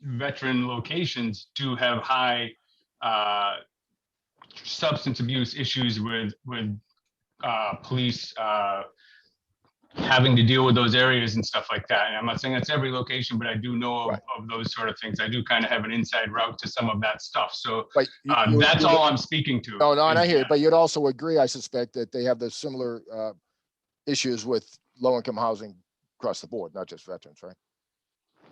veteran locations do have high substance abuse issues with police having to deal with those areas and stuff like that. And I'm not saying that's every location, but I do know of those sort of things. I do kind of have an inside route to some of that stuff. So that's all I'm speaking to. No, and I hear you, but you'd also agree, I suspect, that they have the similar issues with low-income housing across the board, not just veterans, right?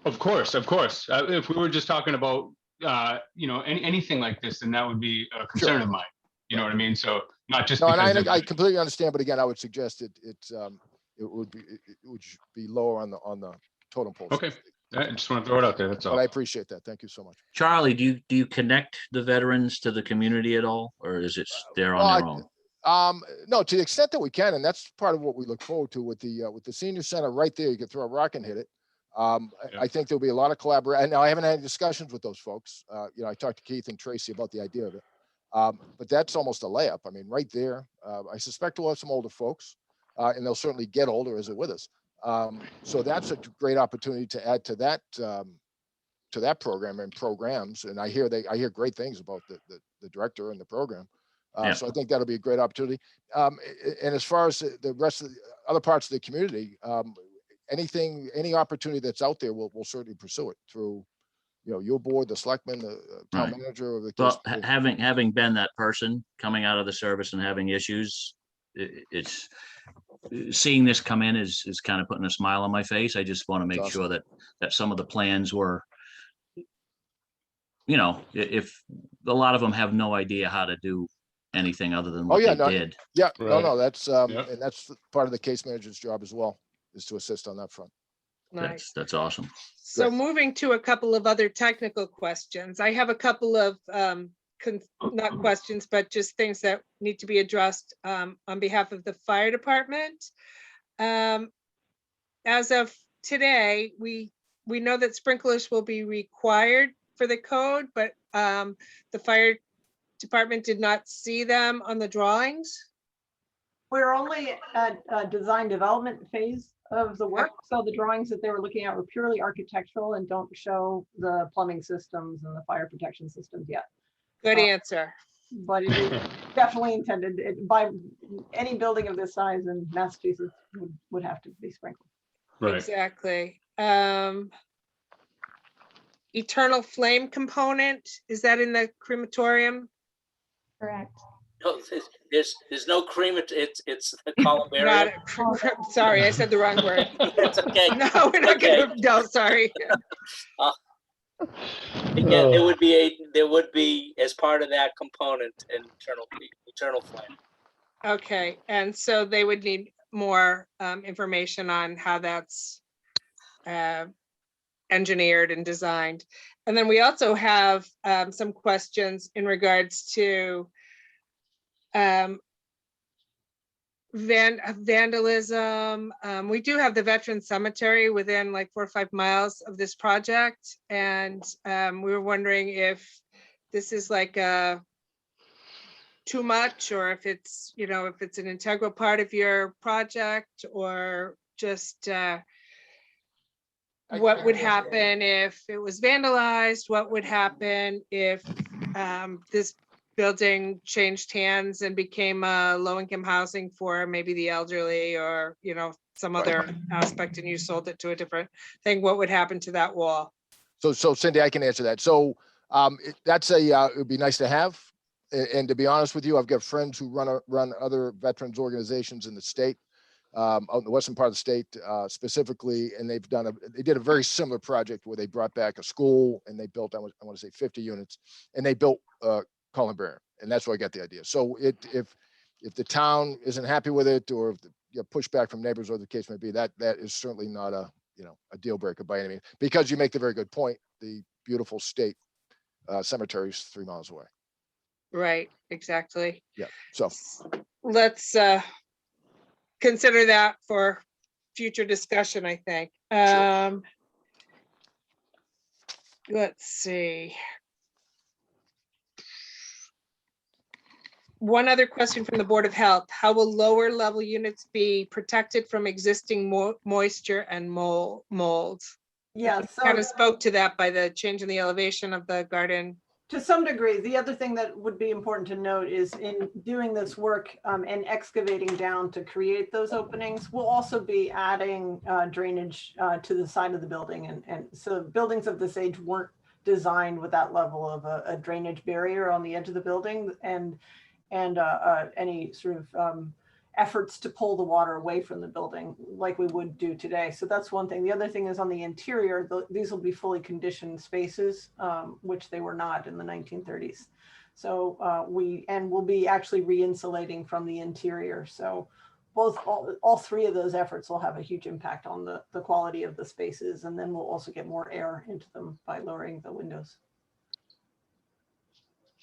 Of course, of course. If we were just talking about, you know, anything like this, then that would be a concern of mine. You know what I mean? So not just. No, and I completely understand, but again, I would suggest it would be lower on the totem pole. Okay. I just want to throw it out there, that's But all. I appreciate that. Thank you so much. Charlie, do you connect the veterans to the community at all, or is it they're Well, on their own? No, to the extent that we can, and that's part of what we look forward to with the senior center right there. You can throw a rock and hit it. I think there'll be a lot of collaboration. Now, I haven't had any discussions with those folks. I talked to Keith and Tracy about the idea of it. But that's almost a layup. I mean, right there. I suspect we'll have some older folks, and they'll certainly get older as they're with us. So that's a great opportunity to add to that program and programs. And I hear great things about the director and the program. Yeah. So I think that'll be a great opportunity. And as far as the rest of the other parts of the community, any opportunity that's out there, we'll certainly pursue it through, your board, the selectmen, the town Right. manager, or the Well, having been that person coming out of the service and having issues, it's seeing this come in is kind of putting a smile on my face. I just want to make That's sure awesome. that some of the plans were, if a lot of them have no idea how to do anything other than Oh, what yeah, they no, did. yeah, Right. no, that's, Yep. and that's part of the case manager's job as well, is to assist on that front. Nice. That's awesome. So Great. moving to a couple of other technical questions. I have a couple of, not questions, but just things that need to be addressed on behalf of the fire department. As of today, we know that sprinklers will be required for the code, but the fire department did not see them on the drawings. We're only at a design development phase of the work. So the drawings that they were looking at were purely architectural and don't show the plumbing systems and the fire protection systems yet. Good answer. But it is definitely intended by any building of this size in Massachusetts would have to be sprinkled. Right. Exactly. Eternal flame component, is that in the crematorium? Correct. No, there's no cream. It's the Not, columbarium. sorry, I said the wrong word. It's okay. No, we're not gonna, no, sorry. Again, there would be as part of that component an eternal flame. Okay, and so they would need more information on how that's engineered and designed. And then we also have some questions in regards to vandalism. We do have the veteran cemetery within like 4 or 5 miles of this project. And we were wondering if this is like too much, or if it's, if it's an integral part of your project, or just what would happen if it was vandalized? What would happen if this building changed hands and became low-income housing for maybe the elderly, or, some other aspect, and you sold it to a different thing? What would happen to that wall? So Cindy, I can answer that. So it would be nice to have. And to be honest with you, I've got friends who run other veterans organizations in the state, out in the western part of the state specifically, and they did a very similar project where they brought back a school and they built, I want to say 50 units, and they built columbarium, and that's where I got the idea. So if the town isn't happy with it, or if pushback from neighbors, or the case may be, that is certainly not a deal breaker by any means, because you make the very good point. The beautiful state cemetery is 3 miles away. Right, exactly. Yeah. So let's consider that for future discussion, I think. Sure. Let's see. One other question from the Board of Health: how will lower level units be protected from existing moisture and mold? Yeah, so Kind of spoke to that by the change in the elevation of the garden. to some degree, the other thing that would be important to note is in doing this work and excavating down to create those openings, we'll also be adding drainage to the side of the building. And so buildings of this age weren't designed with that level of a drainage barrier on the edge of the building, and any sort of efforts to pull the water away from the building like we would do today. So that's one thing. The other thing is on the interior, these will be fully conditioned spaces, which they were not in the 1930s. So we'll be actually re-insulating from the interior. So all three of those efforts will have a huge impact on the quality of the spaces. And then we'll also get more air into them by lowering the windows.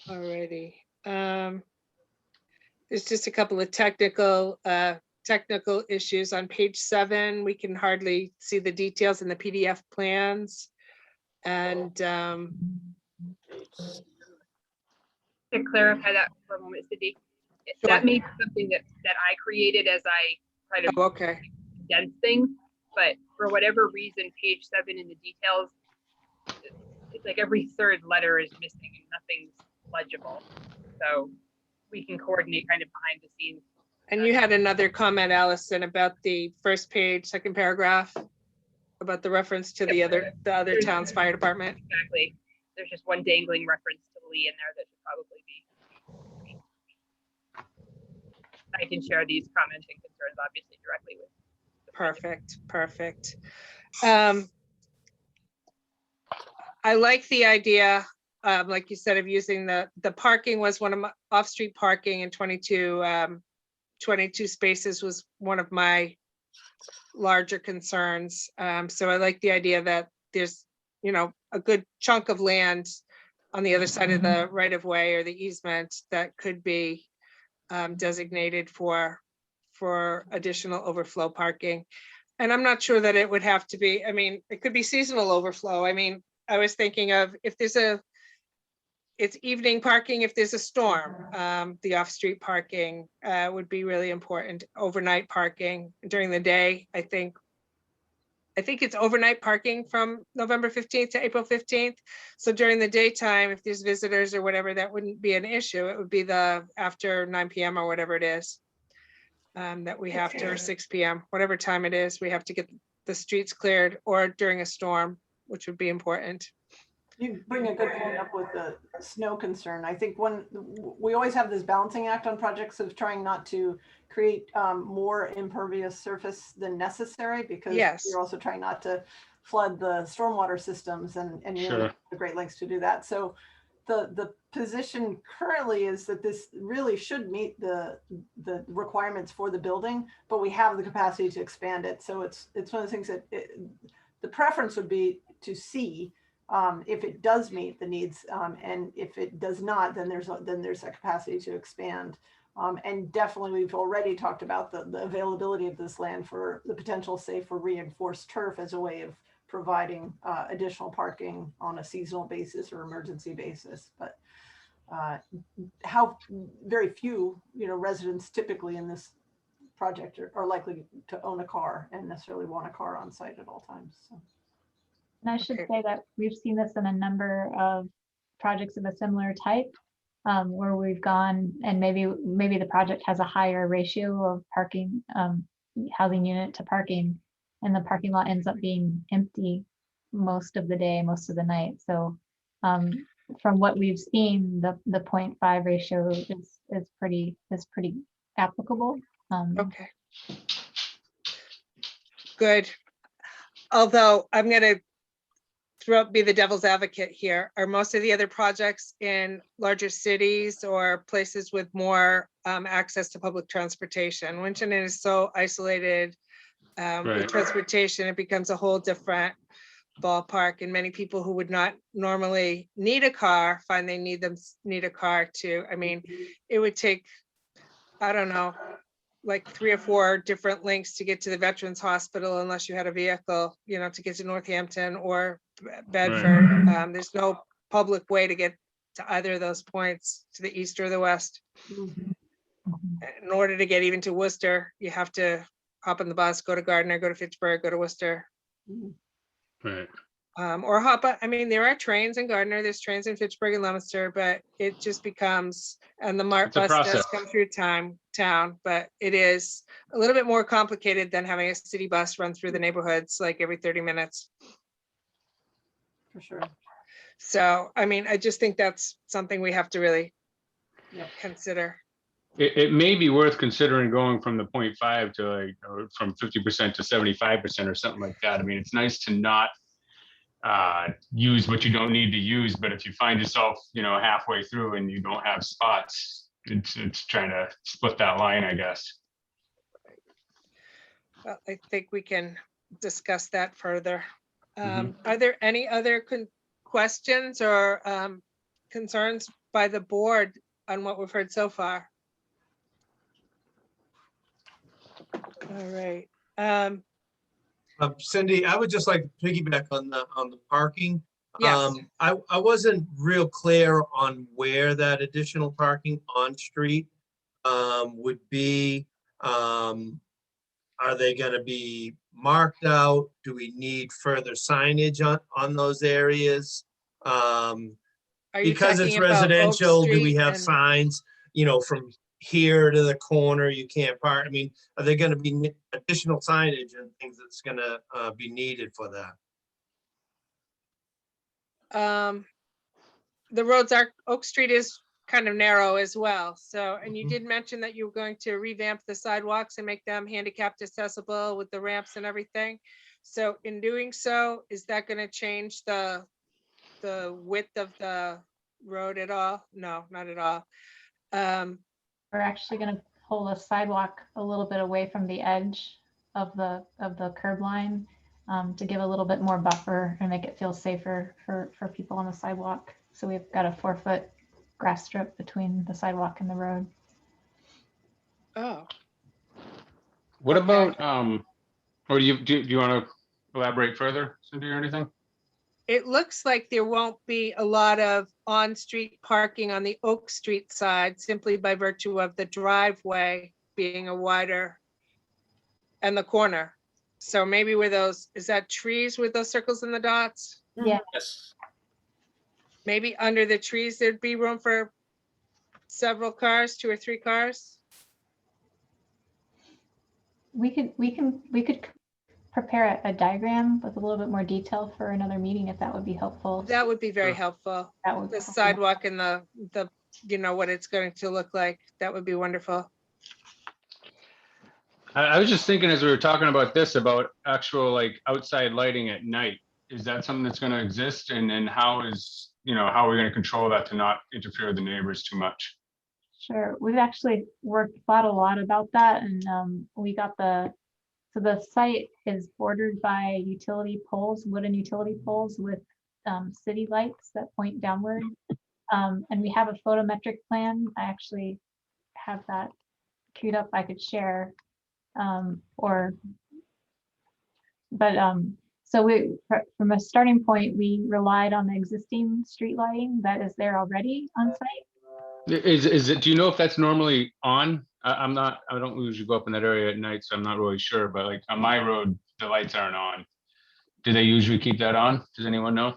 Alrighty. There's just a couple of technical issues on page 7. We can hardly see the details in the PDF plans. And To clarify that for a moment, Cindy, that may be something that I created as I try to okay. condense things, but for whatever reason, page 7 in the details, it's like every third letter is missing and nothing's legible. So we can coordinate kind of behind the scenes. And you had another comment, Allison, about the first page, second paragraph, about the reference to the other town's fire department. Exactly. There's just one dangling reference to Lee in there that should probably be. I can share these comments and concerns obviously directly with. Perfect. I like the idea, like you said, of using the parking was one of my off-street parking, and 22 spaces was one of my larger concerns. So I like the idea that there's, a good chunk of land on the other side of the right of way or the easement that could be designated for additional overflow parking. And I'm not sure that it would have to be, it could be seasonal overflow. I was thinking of if it's evening parking, if there's a storm, the off-street parking would be really important. Overnight parking during the day, I think it's overnight parking from November 15th to April 15th. So during the daytime, if there's visitors or whatever, that wouldn't be an issue. It would be the after 9 p.m. or whatever it is that we have to, or 6 p.m., whatever time it is, we have to get the streets cleared, or during a storm, which would be important. You bring a good point up with the snow concern. I think we always have this balancing act on projects of trying not to create more impervious surface than necessary, because you're also trying not to flood the stormwater systems, and you're the great lengths to do that. So the position currently is that this really should meet the requirements for the building, but we have the capacity to expand it. So it's one of the things that the preference would be to see if it does meet the needs, and if it does not, then there's a capacity to expand. And definitely, we've already talked about the availability of this land for the potential, say, for reinforced turf as a way of providing additional parking on a seasonal basis or emergency basis. But how very few, residents typically in this project are likely to own a car and necessarily want a car on site at all times. So. And I should say that we've seen this in a number of projects of a similar type, where we've gone and maybe the project has a higher ratio of parking, housing unit to parking, and the parking lot ends up being empty most of the day, most of the night. So from what we've seen, the 0.5 ratio is pretty applicable. Okay. Good. Although I'm going to be the devil's advocate here. Are most of the other projects in larger cities or places with more access to public transportation? Winchendon is so isolated with transportation, it becomes a whole different ballpark, and many people who would not normally need a car find they need a car too. It would take, I don't know, like 3 or 4 different links to get to the Veterans Hospital unless you had a vehicle, to get to Northampton or Bedford. There's no public way to get to either of those points, to the east or the west. In order to get even to Worcester, you have to hop on the bus, go to Gardner, go to Fitchburg, go to Worcester. Or hop on, there are trains in Gardner, there's trains in Fitchburg and Leominster, but it just becomes, and the MART bus does come through town, but it is a little bit more complicated than having a city bus run through the neighborhoods like every 30 minutes. For sure. So, I just think that's something we have to really consider. It may be worth considering going from the 0.5 to from 50% to 75% or something like that. It's nice to not use what you don't need to use, but if you find yourself, halfway through and you don't have spots, it's trying to split that line, I guess. Well, I think we can discuss that further. Are there any other questions or concerns by the board on what we've heard so far? All right. Cindy, I would just like to piggyback on the parking. Yes. I wasn't real clear on where that additional parking on street would be. Are they gonna be marked out? Do we need further signage on those areas? Are you Because it's talking about Oak residential, do we Street have and- signs, from here to the corner, you can't park? I mean, are there gonna be additional signage and things that's gonna be needed for that? The roads are, Oak Street is kind of narrow as well. So, and you did mention that you were going to revamp the sidewalks and make them handicapped accessible with the ramps and everything. So in doing so, is that going to change the width of the road at all? No, not at all. We're actually going to pull the sidewalk a little bit away from the edge of the curb line to give a little bit more buffer and make it feel safer for people on the sidewalk. So we've got a 4-foot grass strip between the sidewalk and the road. Oh, What Okay. about, or do you want to elaborate further, Cindy, or anything? it looks like there won't be a lot of on-street parking on the Oak Street side simply by virtue of the driveway being a wider and the corner. So maybe where those, is that trees with those circles and the dots? Yeah, Yes. Maybe under the trees, there'd be room for several cars, 2 or 3 cars. we could prepare a diagram with a little bit more detail for another meeting if that would be helpful. That would be very Sure. helpful. That would The sidewalk and the, what it's going to look like. That would be wonderful. I was just thinking as we were talking about this, about actual like outside lighting at night. Is that something that's going to exist? And then how are we going to control that to not interfere with the neighbors too much? Sure, we've actually thought a lot about that, and we got so the site is bordered by utility poles, wooden utility poles with city lights that point downward. And we have a photometric plan. I actually have that queued up, I could share. So from a starting point, we relied on the existing street lighting that is there already on site. Is it, do you know if that's normally on? I don't usually go up in that area at night, so I'm not really sure, but like on my road, the lights aren't on. Do they usually keep that on? Does anyone know?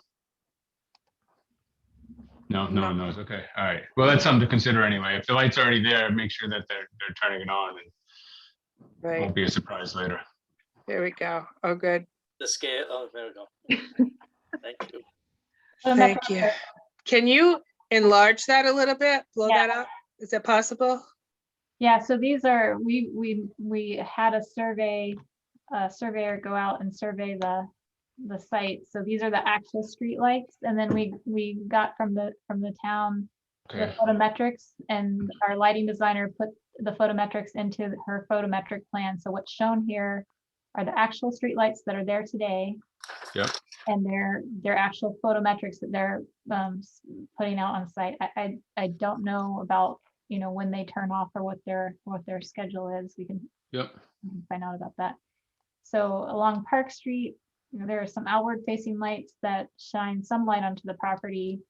No one knows. Okay, all right. Well, that's something to consider anyway. If the light's already there, make sure that they're turning it on, and it Right, won't be a surprise later. there we go. Oh, good. The scale, oh, there we go. Thank you. Thank you. Can you enlarge that a little bit? Blow Yeah. that up? Is that possible? Yeah, so these are, we had a surveyor go out and survey the site. So these are the actual street lights. And then we got from the town the Okay. photometrics, and our lighting designer put the photometrics into her photometric plan. So what's shown here are the actual street lights that are there today. Yep. And their actual photometrics that they're putting out on site. I don't know about, when they turn off or what their schedule is. We can find out about that. So along Park Street, there are some outward facing lights that shine some light onto the property.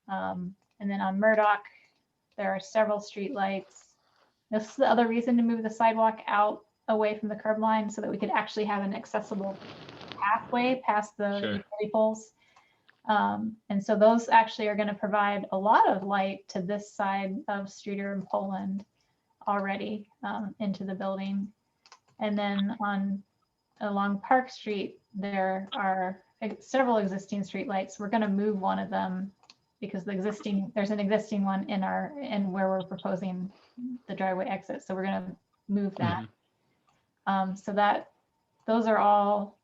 And then on Murdoch, there are several street lights. This is the other reason to move the sidewalk out away from the curb line so that we could actually have an accessible pathway past the Sure. utility poles. And so those actually are going to provide a lot of light to this side of Streeter and Poland already into the building. And then along Park Street, there are several existing street lights. We're going to move one of them because there's an existing one in where we're proposing the driveway exit. So we're going to move that. So those are all,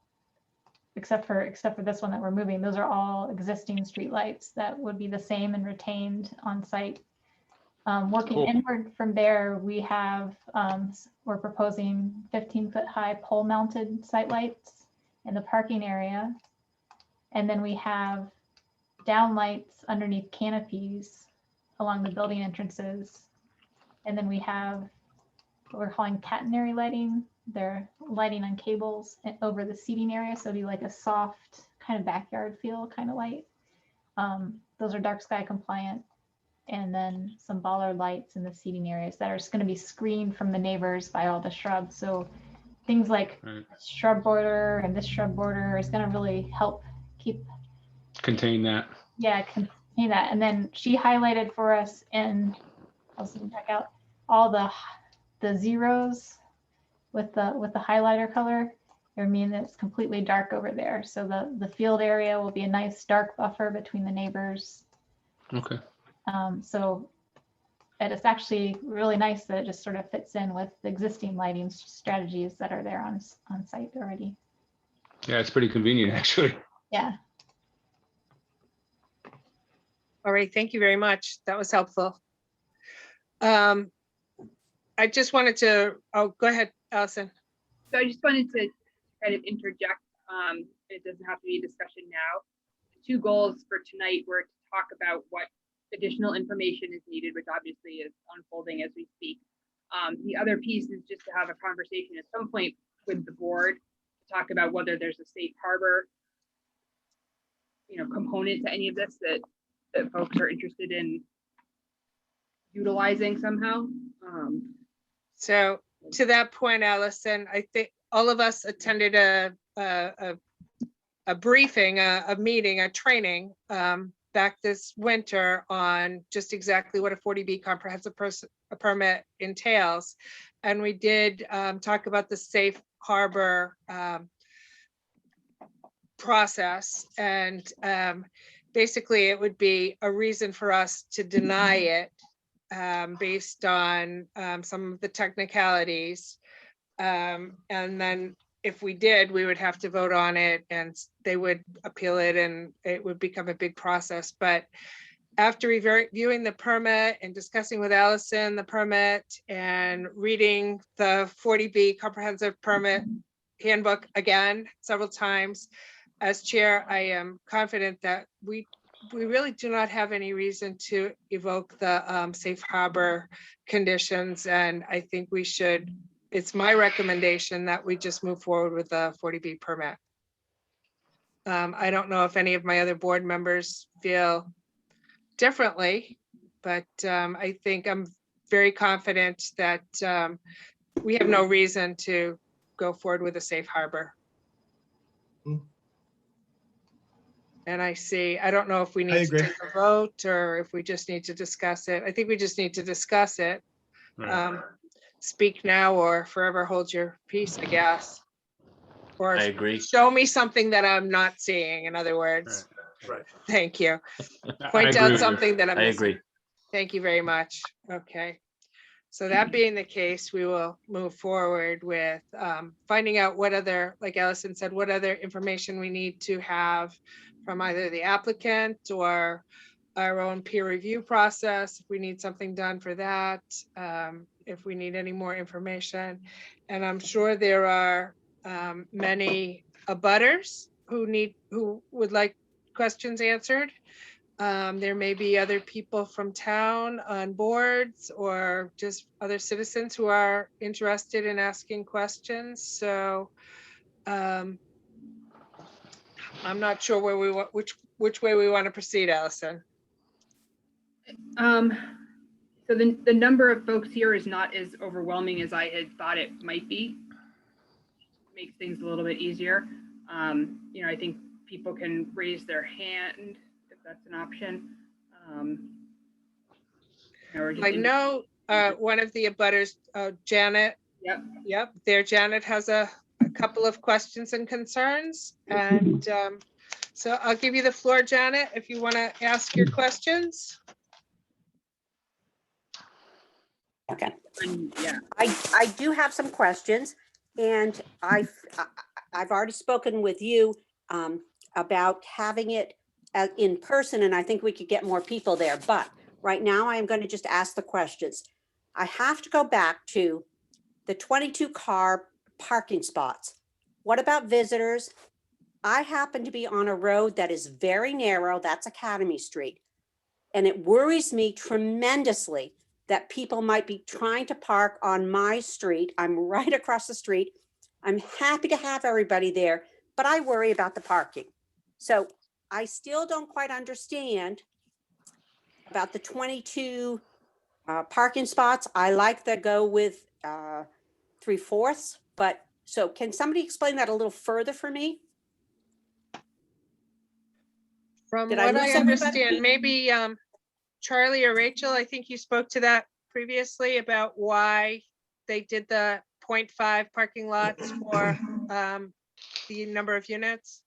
except for this one that we're moving, those are all existing streetlights that would be the same and retained on site. Working Cool. inward from there, we have, we're proposing 15-foot high pole mounted site lights in the parking area. And then we have downlights underneath canopies along the building entrances. And then we have what we're calling catenary lighting. They're lighting on cables over the seating area. So it'll be like a soft kind of backyard feel kind of light. Those are dark sky compliant. And then some bollard lights in the seating areas that are just going to be screened from the neighbors by all the shrubs. So things like Right. shrub border and this shrub border is going to really help keep, Contain that. yeah, contain that. And then she highlighted for us in, I'll zoom back out, all the zeros with the highlighter color. I mean, it's completely dark over there. So the field area will be a nice dark buffer between the neighbors. Okay. So and it's actually really nice that it just sort of fits in with the existing lighting strategies that are there on site already. Yeah, it's pretty convenient, actually. Yeah. All right, thank you very much. That was helpful. I just wanted to, oh, go ahead, Allison. So I just wanted to kind of interject. It doesn't have to be a discussion now. The two goals for tonight were to talk about what additional information is needed, which obviously is unfolding as we speak. The other piece is just to have a conversation at some point with the board to talk about whether there's a safe harbor, component to any of this that folks are interested in utilizing somehow. So to that point, Allison, I think all of us attended a briefing, a meeting, a training back this winter on just exactly what a 40B comprehensive permit entails. And we did talk about the safe harbor process. And basically it would be a reason for us to deny it based on some of the technicalities. And then if we did, we would have to vote on it and they would appeal it and it would become a big process. But after reviewing the permit and discussing with Allison the permit and reading the 40B comprehensive permit handbook again several times, as chair, I am confident that we really do not have any reason to evoke the safe harbor conditions. And I think we should, it's my recommendation that we just move forward with the 40B permit. I don't know if any of my other board members feel differently, but I think I'm very confident that we have no reason to go forward with a safe harbor. And I don't know if we need to take a vote or if we just need to discuss it. I think we just need to discuss it. Right. Speak now or forever hold your peace, I guess. Or I agree. show me something that I'm not seeing, in other words. Right. Thank you. I Point agree out with you. something that I'm I missing. agree. Thank you very much. Okay. So that being the case, we will move forward with finding out what other, like Allison said, what other information we need to have from either the applicant or our own peer review process. If we need something done for that, if we need any more information. And I'm sure there are many abutters who would like questions answered. There may be other people from town on boards or just other citizens who are interested in asking questions. So I'm not sure where we want, which way we want to proceed, Allison. So the number of folks here is not as overwhelming as I had thought it might be. Makes things a little bit easier. I think people can raise their hand if that's an option. I know one of the abutters, Janet. Yep. There, Janet has a couple of questions and concerns. And so I'll give you the floor, Janet, if you want to ask your questions. Okay. Yeah. I do have some questions, and I've already spoken with you about having it in person, and I think we could get more people there. But Right now, I am going to just ask the questions. I have to go back to the 22 car parking spots. What about visitors? I happen to be on a road that is very narrow. That's Academy Street. And it worries me tremendously that people might be trying to park on my street. I'm right across the street. I'm happy to have everybody there, but I worry about the parking. So I still don't quite understand about the 22 parking spots. I like the go with 3/4, but so can somebody explain that a little further for me? From Did I what lose I everybody? understand, maybe Charlie or Rachel, I think you spoke to that previously about why they did the 0.5 parking lots for the number of units.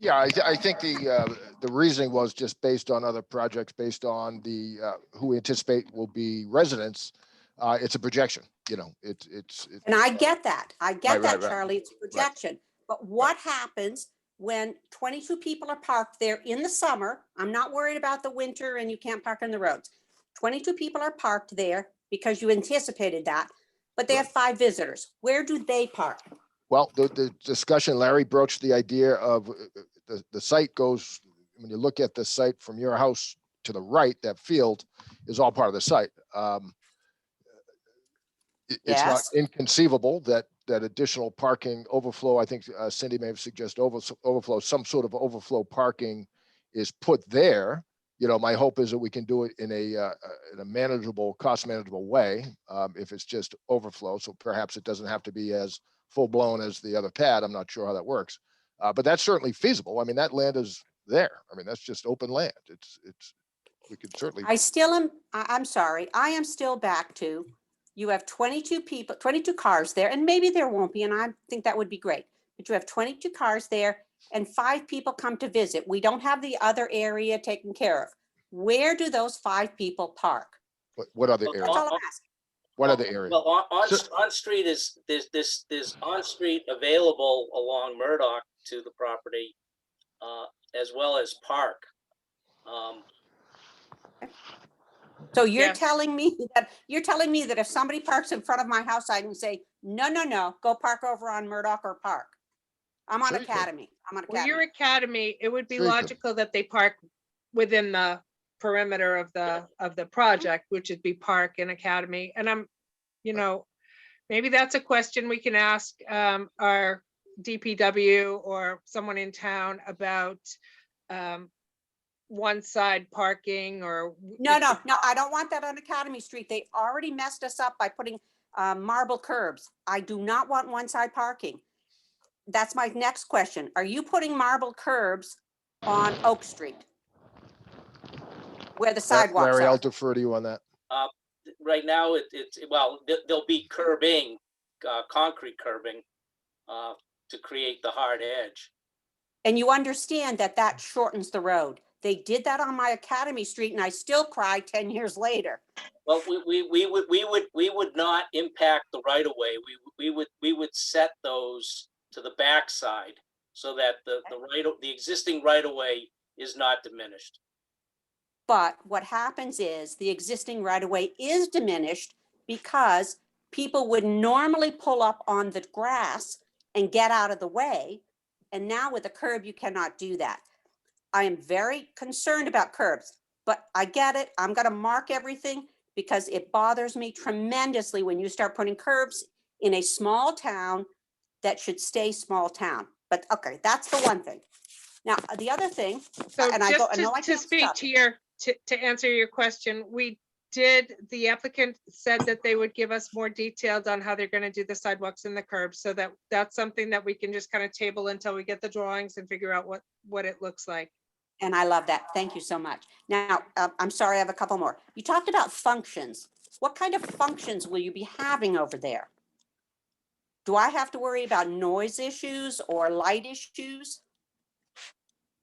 Yeah, I think the reasoning was just based on other projects, based on the, who we anticipate will be residents. It's a projection, you know, it's. And I get that. I get Right, that, right. Charlie. It's a projection. But what happens when 22 people are parked there in the summer? I'm not worried about the winter and you can't park on the roads. 22 people are parked there because you anticipated that, but they have 5 visitors. Where do they park? Well, the discussion, Larry broached the idea of the site goes, when you look at the site from your house to the right, that field is all part of the site. It's not Yes. inconceivable that additional parking overflow, I think Cindy may have suggested overflow, some sort of overflow parking is put there. You know, my hope is that we can do it in a manageable, cost manageable way. If it's just overflow, so perhaps it doesn't have to be as full blown as the other pad. I'm not sure how that works, but that's certainly feasible. I mean, that land is there. I mean, that's just open land. We could certainly. I'm sorry. I am still back to, you have 22 people, 22 cars there, and maybe there won't be, and I think that would be great. But you have 22 cars there and 5 people come to visit. We don't have the other area taken care of. Where do those 5 people park? What other Well, areas? That's all I'm asking. What other areas? Well, on street is, there's on street available along Murdoch to the property, as well as park. So you're Yeah. telling me that if somebody parks in front of my house, I can say, no, go park over on Murdoch or Park. I'm on Sure you can. Academy. I'm on Well, your Academy. academy, it would be Sure you could. logical that they park within the perimeter of the project, which would be park and academy. And I'm, you know, maybe that's a question we can ask our DPW or someone in town about one side parking or. No, I don't want that on Academy Street. They already messed us up by putting marble curbs. I do not want one side parking. That's my next question. Are you putting marble curbs on Oak Street? Where the sidewalks Larry, I'll are? defer to you on that. Right now, there'll be curbing, concrete curbing, to create the hard edge. And you understand that that shortens the road. They did that on my Academy Street and I still cry 10 years later. Well, we would not impact the right of way. We would set those to the backside so that the existing right of way is not diminished. But what happens is the existing right of way is diminished because people would normally pull up on the grass and get out of the way. And now with a curb, you cannot do that. I am very concerned about curbs, but I get it. I'm going to mark everything because it bothers me tremendously when you start putting curbs in a small town that should stay small town. But okay, that's the one thing. Now, the other thing, So and I go, just no, I to can't speak stop to you. to answer your question, the applicant said that they would give us more details on how they're going to do the sidewalks and the curbs. So that's something that we can just kind of table until we get the drawings and figure out what it looks like. And I love that. Thank you so much. Now, I'm sorry, I have a couple more. You talked about functions. What kind of functions will you be having over there? Do I have to worry about noise issues or light issues?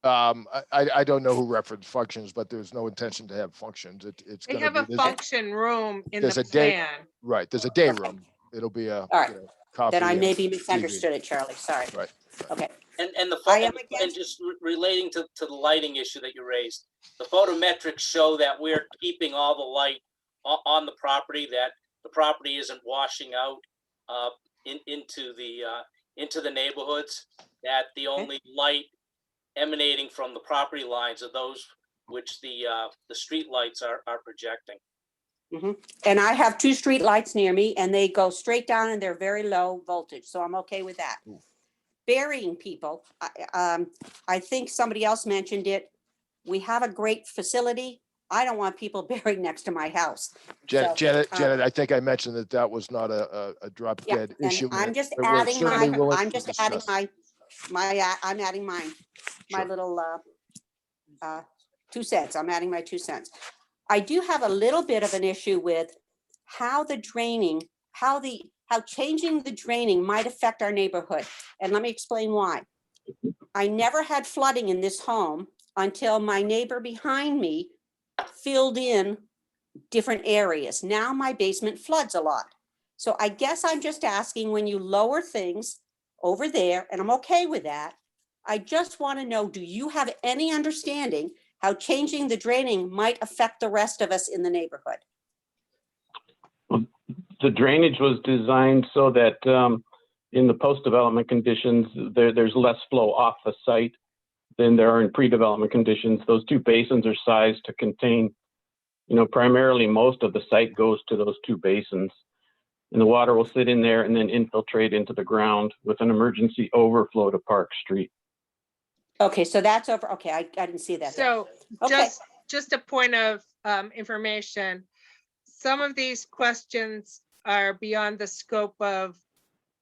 I don't know who referenced functions, but there's no intention to have functions. It's They gonna have be. a function room in there's the a day- plan. Right, there's a day room. It'll be a, right. coffee. Then I and maybe TV. misunderstood it, Charlie. Sorry. Right. Okay. And the, I am and against- just relating to the lighting issue that you raised, the photometrics show that we're keeping all the light on the property, that the property isn't washing out into the neighborhoods, that the only light emanating from the property lines are those which the street lights are projecting. And I have 2 street lights near me and they go straight down and they're very low voltage, so I'm okay with that. Burying people, I think somebody else mentioned it. We have a great facility. I don't want people buried next to my house. So, Janet, I think I mentioned that that was not a drop yeah, dead and issue. I'm just but we're adding certainly my, willing I'm to just adding discuss. I'm adding mine, my Sure. little 2 cents. I'm adding my 2 cents. I do have a little bit of an issue with how the draining, how changing the draining might affect our neighborhood. And let me explain why. I never had flooding in this home until my neighbor behind me filled in different areas. Now my basement floods a lot. So I guess I'm just asking, when you lower things over there, and I'm okay with that, I just want to know, do you have any understanding how changing the draining might affect the rest of us in the neighborhood? The drainage was designed so that in the post-development conditions, there's less flow off the site than there are in pre-development conditions. Those 2 basins are sized to contain, primarily most of the site goes to those 2 basins. And the water will sit in there and then infiltrate into the ground with an emergency overflow to Park Street. Okay, so that's over. Okay, I didn't see that. So Okay. just a point of information. Some of these questions are beyond the scope of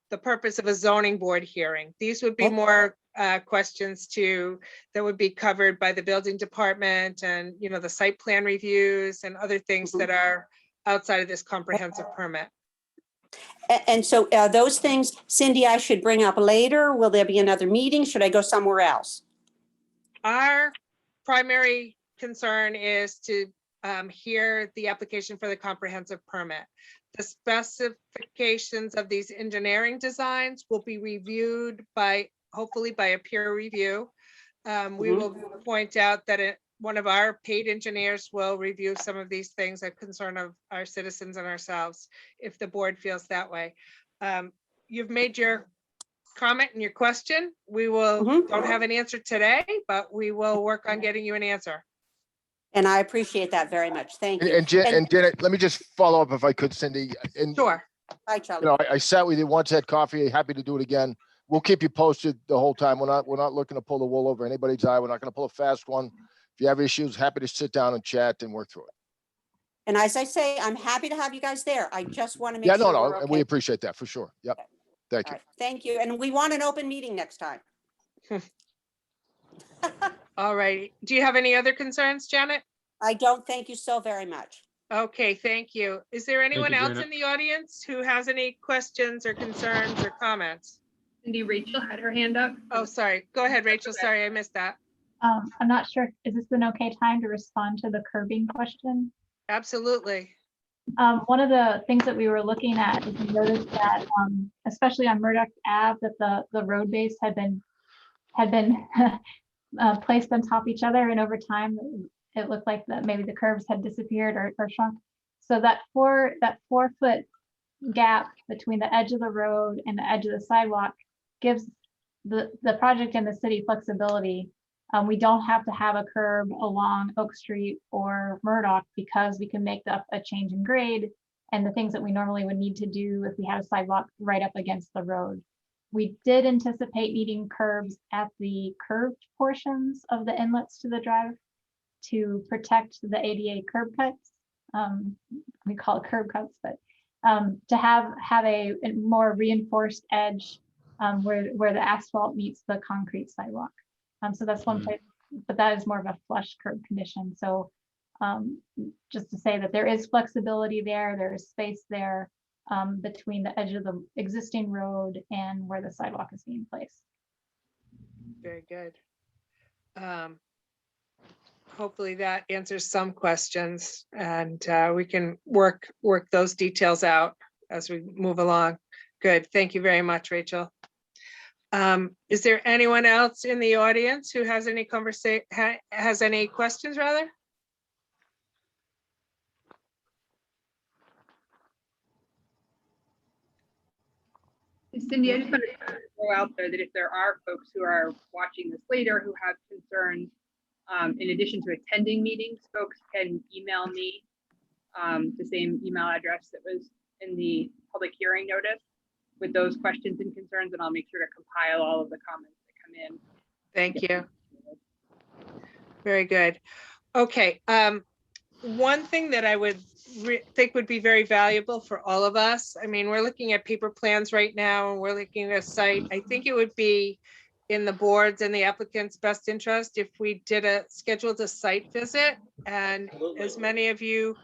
the purpose of a zoning board hearing. These would be Okay. more questions that would be covered by the building department and, the site plan reviews and other things that are outside of this comprehensive permit. And so those things, Cindy, I should bring up later. Will there be another meeting? Should I go somewhere else? Our primary concern is to hear the application for the comprehensive permit. The specifications of these engineering designs will be reviewed hopefully by a peer review. We will point out that one of our paid engineers will review some of these things, a concern of our citizens and ourselves, if the board feels that way. You've made your comment and your question. We don't have an answer today, but we will work on getting you an answer. And I appreciate that very much. Thank you. And Janet, let me just follow up if I could, Cindy. And, Sure. Hi, Charlie. I sat with you once, had coffee, happy to do it again. We'll keep you posted the whole time. We're not looking to pull the wool over anybody's eye. We're not going to pull a fast one. If you have issues, happy to sit down and chat and work through it. And as I say, I'm happy to have you guys there. I just want to make Yeah, sure no, we're and we okay. appreciate that for sure. Yep. Thank All you. right, thank you. And we want an open meeting next time. All right. Do you have any other concerns, Janet? I don't. Thank you so very much. Okay, thank you. Is there anyone you, else Janet. in the audience who has any questions or concerns or comments? Cindy, Rachel had her hand up. Oh, sorry. Go ahead, Rachel. Okay. Sorry, I missed that. I'm not sure, is this an okay time to respond to the curbing question? Absolutely. One of the things that we were looking at is we noticed that, especially on Murdoch Ave, that the road base had been placed on top of each other, and over time it looked like that maybe the curves had disappeared or shrunk. So that 4-foot gap between the edge of the road and the edge of the sidewalk gives the project and the city flexibility. We don't have to have a curb along Oak Street or Murdoch because we can make up a change in grade and the things that we normally would need to do if we had a sidewalk right up against the road. We did anticipate needing curbs at the curved portions of the inlets to the drive to protect the ADA curb cuts. We call it curb cuts, but to have a more reinforced edge where the asphalt meets the concrete sidewalk. So that's one place, but that is more of a flush curb condition. So just to say that there is flexibility there is space there between the edge of the existing road and where the sidewalk is being placed. Very good. Hopefully that answers some questions, and we can work those details out as we move along. Good. Thank you very much, Rachel. Is there anyone else in the audience who has any has any questions rather? Cindy, I just want to throw out there that if there are folks who are watching this later who have concerns, in addition to attending meetings, folks can email me the same email address that was in the public hearing notice with those questions and concerns, and I'll make sure to compile all of the comments that come in. Thank you. Very good. Okay. One thing that I would think would be very valuable for all of us. I mean, we're looking at paper plans right now and we're looking at a site. I think it would be in the board's and the applicant's best interest if we scheduled a site visit, and as many of you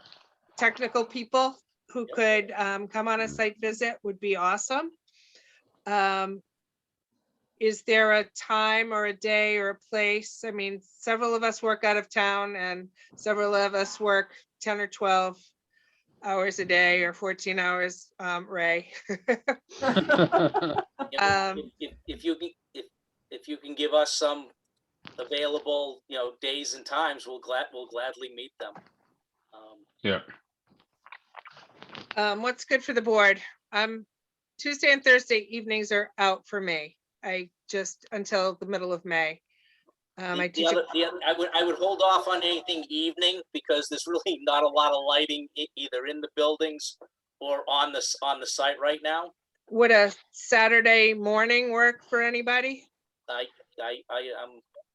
technical people who could come on a site visit would be awesome. Is there a time or a day or a place? I mean, several of us work out of town and several of us work 10 or 12 hours a day or 14 hours, Ray. If you can give us some available, days and times, we'll gladly meet them. Yeah. What's good for the board? Tuesday and Thursday evenings are out for me. I just until the middle of May. I would hold off on anything evening because there's really not a lot of lighting either in the buildings or on the site right now. Would a Saturday morning work for anybody? I'm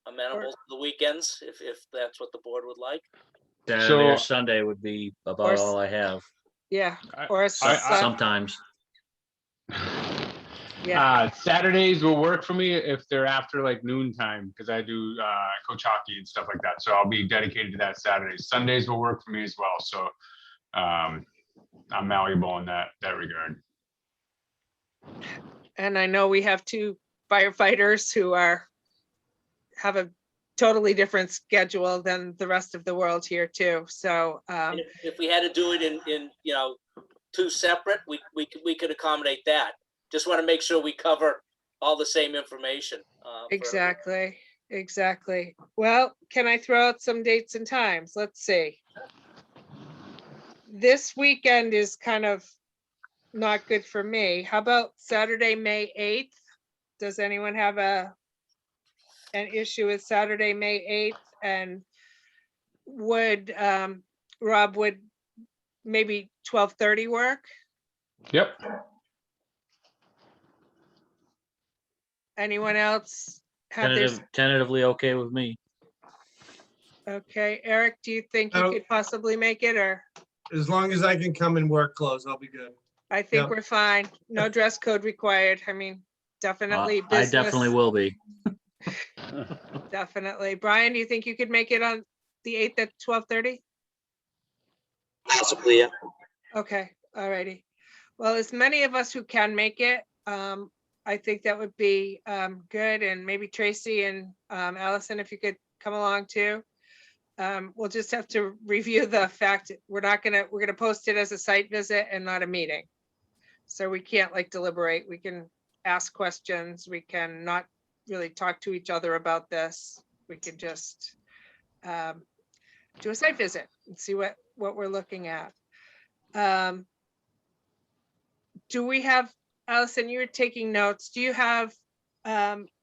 amenable to the weekends if that's what the board would like. Saturday or Sunday would be about all I have. Yeah, or sometimes. Yeah. Saturdays will work for me if they're after like noontime, because I do coach hockey and stuff like that. So I'll be dedicated to that Saturday. Sundays will work for me as well. So I'm malleable in that regard. And I know we have two firefighters who have a totally different schedule than the rest of the world here too. So if we had to do it in two separate, we could accommodate that. Just want to make sure we cover all the same information. Exactly. Well, can I throw out some dates and times? Let's see. This weekend is kind of not good for me. How about Saturday, May 8th? Does anyone have an issue with Saturday, May 8th? And would Rob, would maybe 12:30 work? Yep. Anyone else have this? Tentatively okay with me. Okay, Eric, do you think you could possibly make it, or? As long as I can come in work clothes, I'll be good. I think we're fine. No dress code required. I mean, definitely I business. definitely will be. Definitely. Brian, do you think you could make it on the 8th at 12:30? Possibly, yeah. Okay, all righty. Well, as many of us who can make it, I think that would be good. And maybe Tracy and Allison, if you could come along too. We'll just have to review the fact we're gonna post it as a site visit and not a meeting. So we can't like deliberate. We can ask questions. We can not really talk to each other about this. We could just do a site visit and see what we're looking at. Do we have, Allison, you were taking notes. Do you have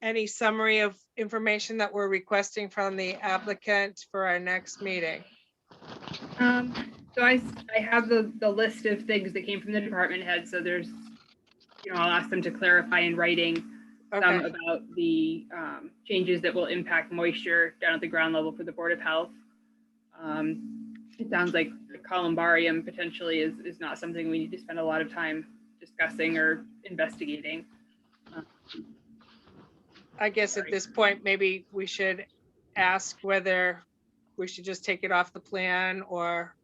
any summary of information that we're requesting from the applicant for our next meeting? So I have the list of things that came from the department head. So there's, I'll ask them to clarify in writing some about the changes that will impact moisture down at the ground level for the Board of Health. It sounds like the columbarium potentially is not something we need to spend a lot of time discussing or investigating. I guess at this point, maybe we should ask whether we should just take it off the plan or.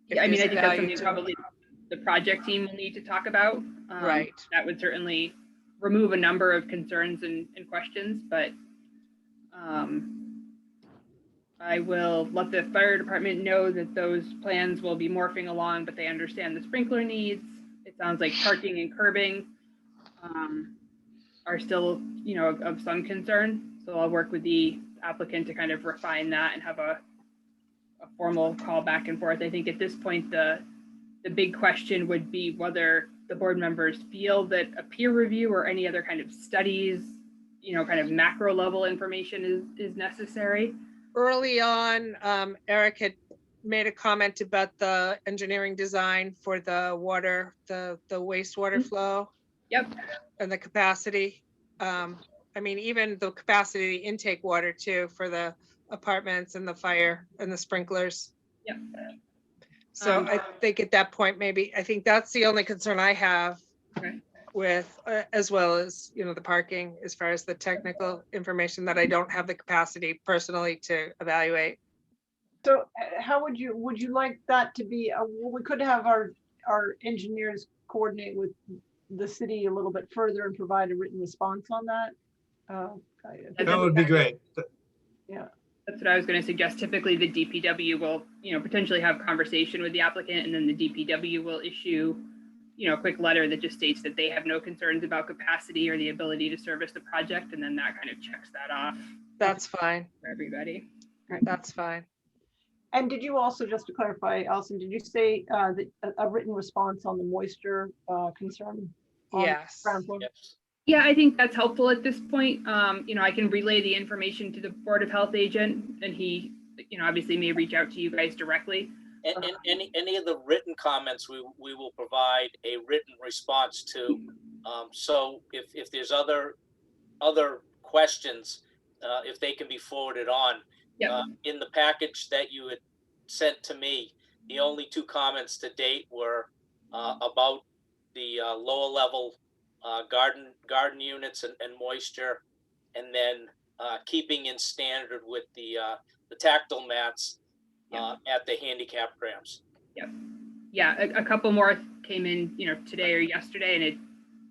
Yeah, I mean, I think that's something probably the project team will need to talk about. Right. That would certainly remove a number of concerns and questions, but I will let the fire department know that those plans will be morphing along, but they understand the sprinkler needs. It sounds like parking and curbing are still, you know, of some concern. So I'll work with the applicant to kind of refine that and have a formal call back and forth. I think at this point, the big question would be whether the board members feel that a peer review or any other kind of studies, you know, kind of macro level information is necessary. Early on, Eric had made a comment about the engineering design for the water, the wastewater flow. Yep. And the capacity. I mean, even the capacity, the intake water too, for the apartments and the fire and the sprinklers. Yep. So I think at that point, maybe, I think that's the only concern I have Okay. with, as well as, you know, the parking, as far as the technical information that I don't have the capacity personally to evaluate. So how would you like that to be? We could have our engineers coordinate with the city a little bit further and provide a written response on that. That would be great. Yeah. That's what I was going to suggest. Typically, the DPW will, you know, potentially have conversation with the applicant, and then the DPW will issue, you know, a quick letter that just states that they have no concerns about capacity or the ability to service the project, and then that kind of checks that off That's fine. for everybody. That's fine. And did you also, just to clarify, Allison, did you say that a written response on the moisture concern? on Yes. ground floor? Yes. Yeah, I think that's helpful at this point. You know, I can relay the information to the Board of Health agent, and he, you know, obviously may reach out to you guys directly. And any of the written comments, we will provide a written response to. So if there's other questions, if they can be forwarded on. Yep. In the package that you had sent to me, the only two comments to date were about the lower level garden units and moisture, and then keeping in standard with the tactile mats at the handicap ramps. Yep. Yeah, a couple more came in, you know, today or yesterday, and it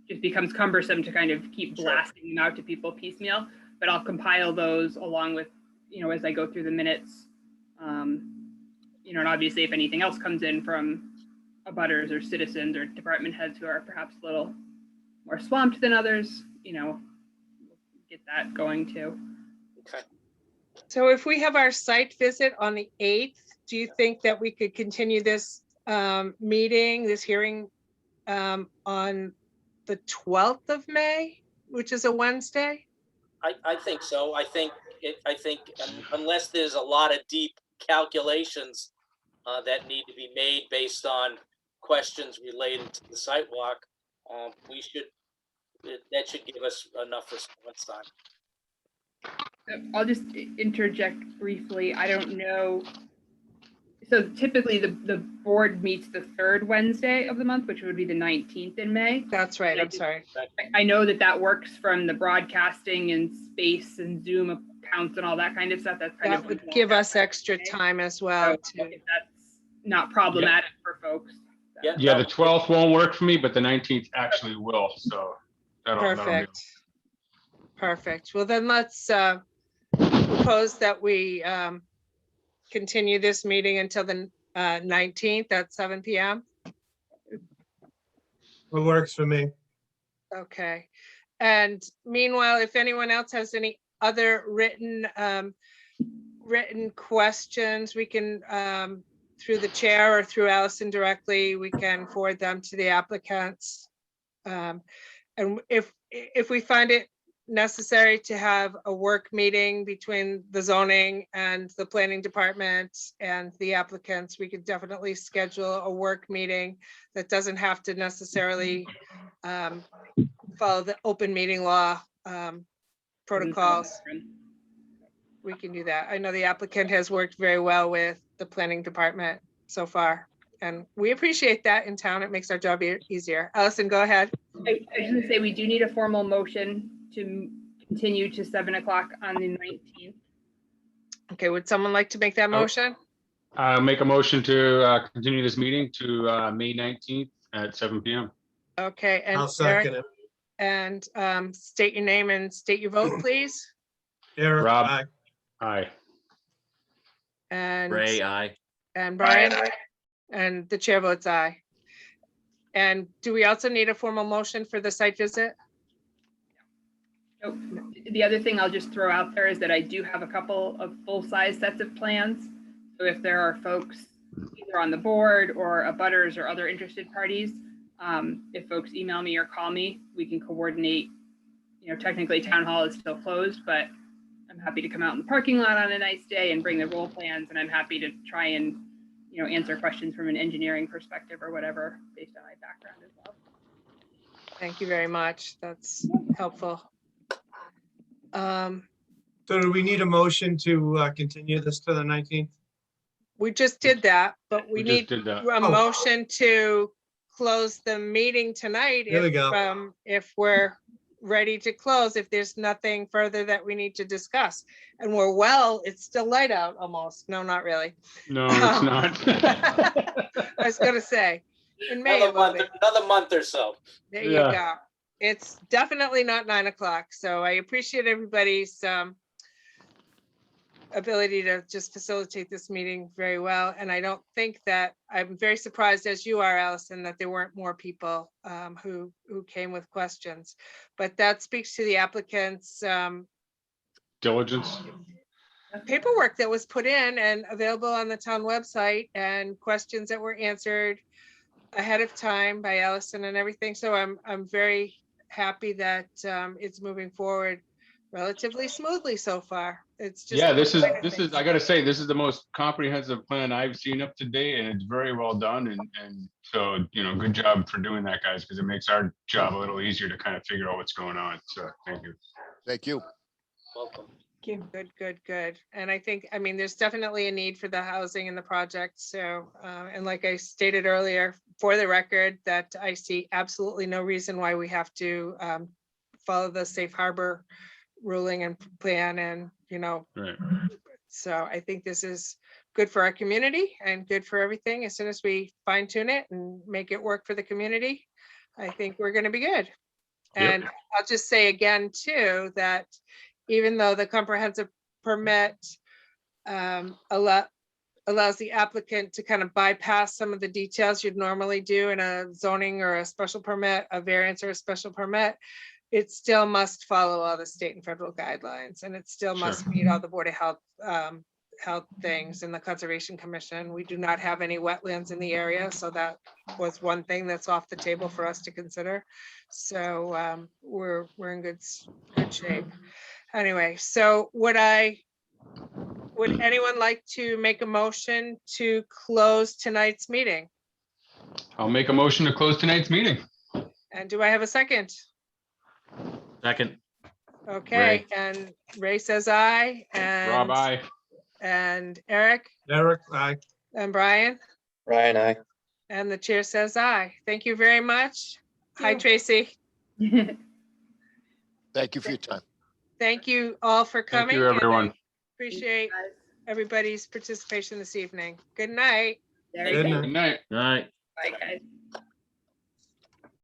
just becomes cumbersome to kind of keep blasting them out to people piecemeal. But I'll compile those along with, you know, as I go through the minutes. You know, and obviously if anything else comes in from abutters or citizens or department heads who are perhaps a little more swamped than others, you know, get that going too. Okay. So if we have our site visit on the 8th, do you think that we could continue this meeting, this hearing on the 12th of May, which is a Wednesday? I think so. I think unless there's a lot of deep calculations that need to be made based on questions related to the site walk, that should give us enough response time. I'll just interject briefly. I don't know. So typically the board meets the third Wednesday of the month, which would be the 19th in May. That's right. I'm sorry. I know that works from the broadcasting and space and Zoom accounts and all that kind of stuff. That's kind That of would give us extra time as well. so if that's not problematic for folks. Yeah, the 12th won't work for me, but the 19th actually will. So that'll be. Perfect. Perfect. Well, then let's propose that we continue this meeting until the 19th at 7 p.m. What works for me? Okay. And meanwhile, if anyone else has any other written questions, we can, through the chair or through Allison directly, we can forward them to the applicants. And if we find it necessary to have a work meeting between the zoning and the planning department and the applicants, we could definitely schedule a work meeting that doesn't have to necessarily follow the open meeting law protocols. We can do that. I know the applicant has worked very well with the planning department so far, and we appreciate that in town. It makes our job easier. Allison, go ahead. I was going to say, we do need a formal motion to continue to 7 o'clock on the 19th. Okay, would someone like to make that motion? Make a motion to continue this meeting to May 19th at 7 p.m. Okay, and I'll second it. And state your name and state your vote, please. Eric, Rob. aye. Aye. And Ray, aye. And Brian, and the chair votes aye. And do we also need a formal motion for the site visit? Nope. The other thing I'll just throw out there is that I do have a couple of full-size sets of plans. So if there are folks either on the board or abutters or other interested parties, if folks email me or call me, we can coordinate. Technically town hall is still closed, but I'm happy to come out in the parking lot on a nice day and bring the roll plans, and I'm happy to try and, answer questions from an engineering perspective or whatever based on my background as well. Thank you very much. That's helpful. So do we need a motion to continue this to the 19th? We just did that, but we We need just did that. a motion to close the meeting tonight. There we go. If we're ready to close, if there's nothing further that we need to discuss. And it's still light out almost. No, not really. No, it's not. I was gonna say, in May. Another month or so. There you go. It's definitely not 9 o'clock. So I appreciate everybody's ability to just facilitate this meeting very well. And I don't think that, I'm very surprised, as you are, Allison, that there weren't more people who came with questions. But that speaks to the applicant's Diligence. paperwork that was put in and available on the town website, and questions that were answered ahead of time by Allison and everything. So I'm very happy that it's moving forward relatively smoothly so far. It's just. Yeah, this is, I gotta say, this is the most comprehensive plan I've seen up to date, and it's very well done. And so, good job for doing that, guys, because it makes our job a little easier to kind of figure out what's going on. So thank you. Thank you. Welcome. Good. And I think, there's definitely a need for the housing in the project. So, and like I stated earlier, for the record, that I see absolutely no reason why we have to follow the safe harbor ruling and plan, and, Right. so I think this is good for our community and good for everything. As soon as we fine tune it and make it work for the community, I think we're going to be good. And I'll just say again too, that even though the comprehensive permit allows the applicant to kind of bypass some of the details you'd normally do in a zoning or a special permit, a variance or a special permit, it still must follow all the state and federal guidelines, and it still must meet all the Board of Health things and the Conservation Commission. We do not have any wetlands in the area, so that was one thing that's off the table for us to consider. So we're in good shape. Anyway, so would anyone like to make a motion to close tonight's meeting? I'll make a motion to close tonight's meeting. And do I have a second? Second, Okay, and Ray says aye, and Rob, aye. and Eric Aye. and Brian, Aye. and the chair says aye. Thank you very much. Hi, Tracy. Thank you for your time. Thank you all for coming. Thank you, and I everyone. Appreciate everybody's participation this evening. Good night. There you go. Good night. all right. Bye, guys.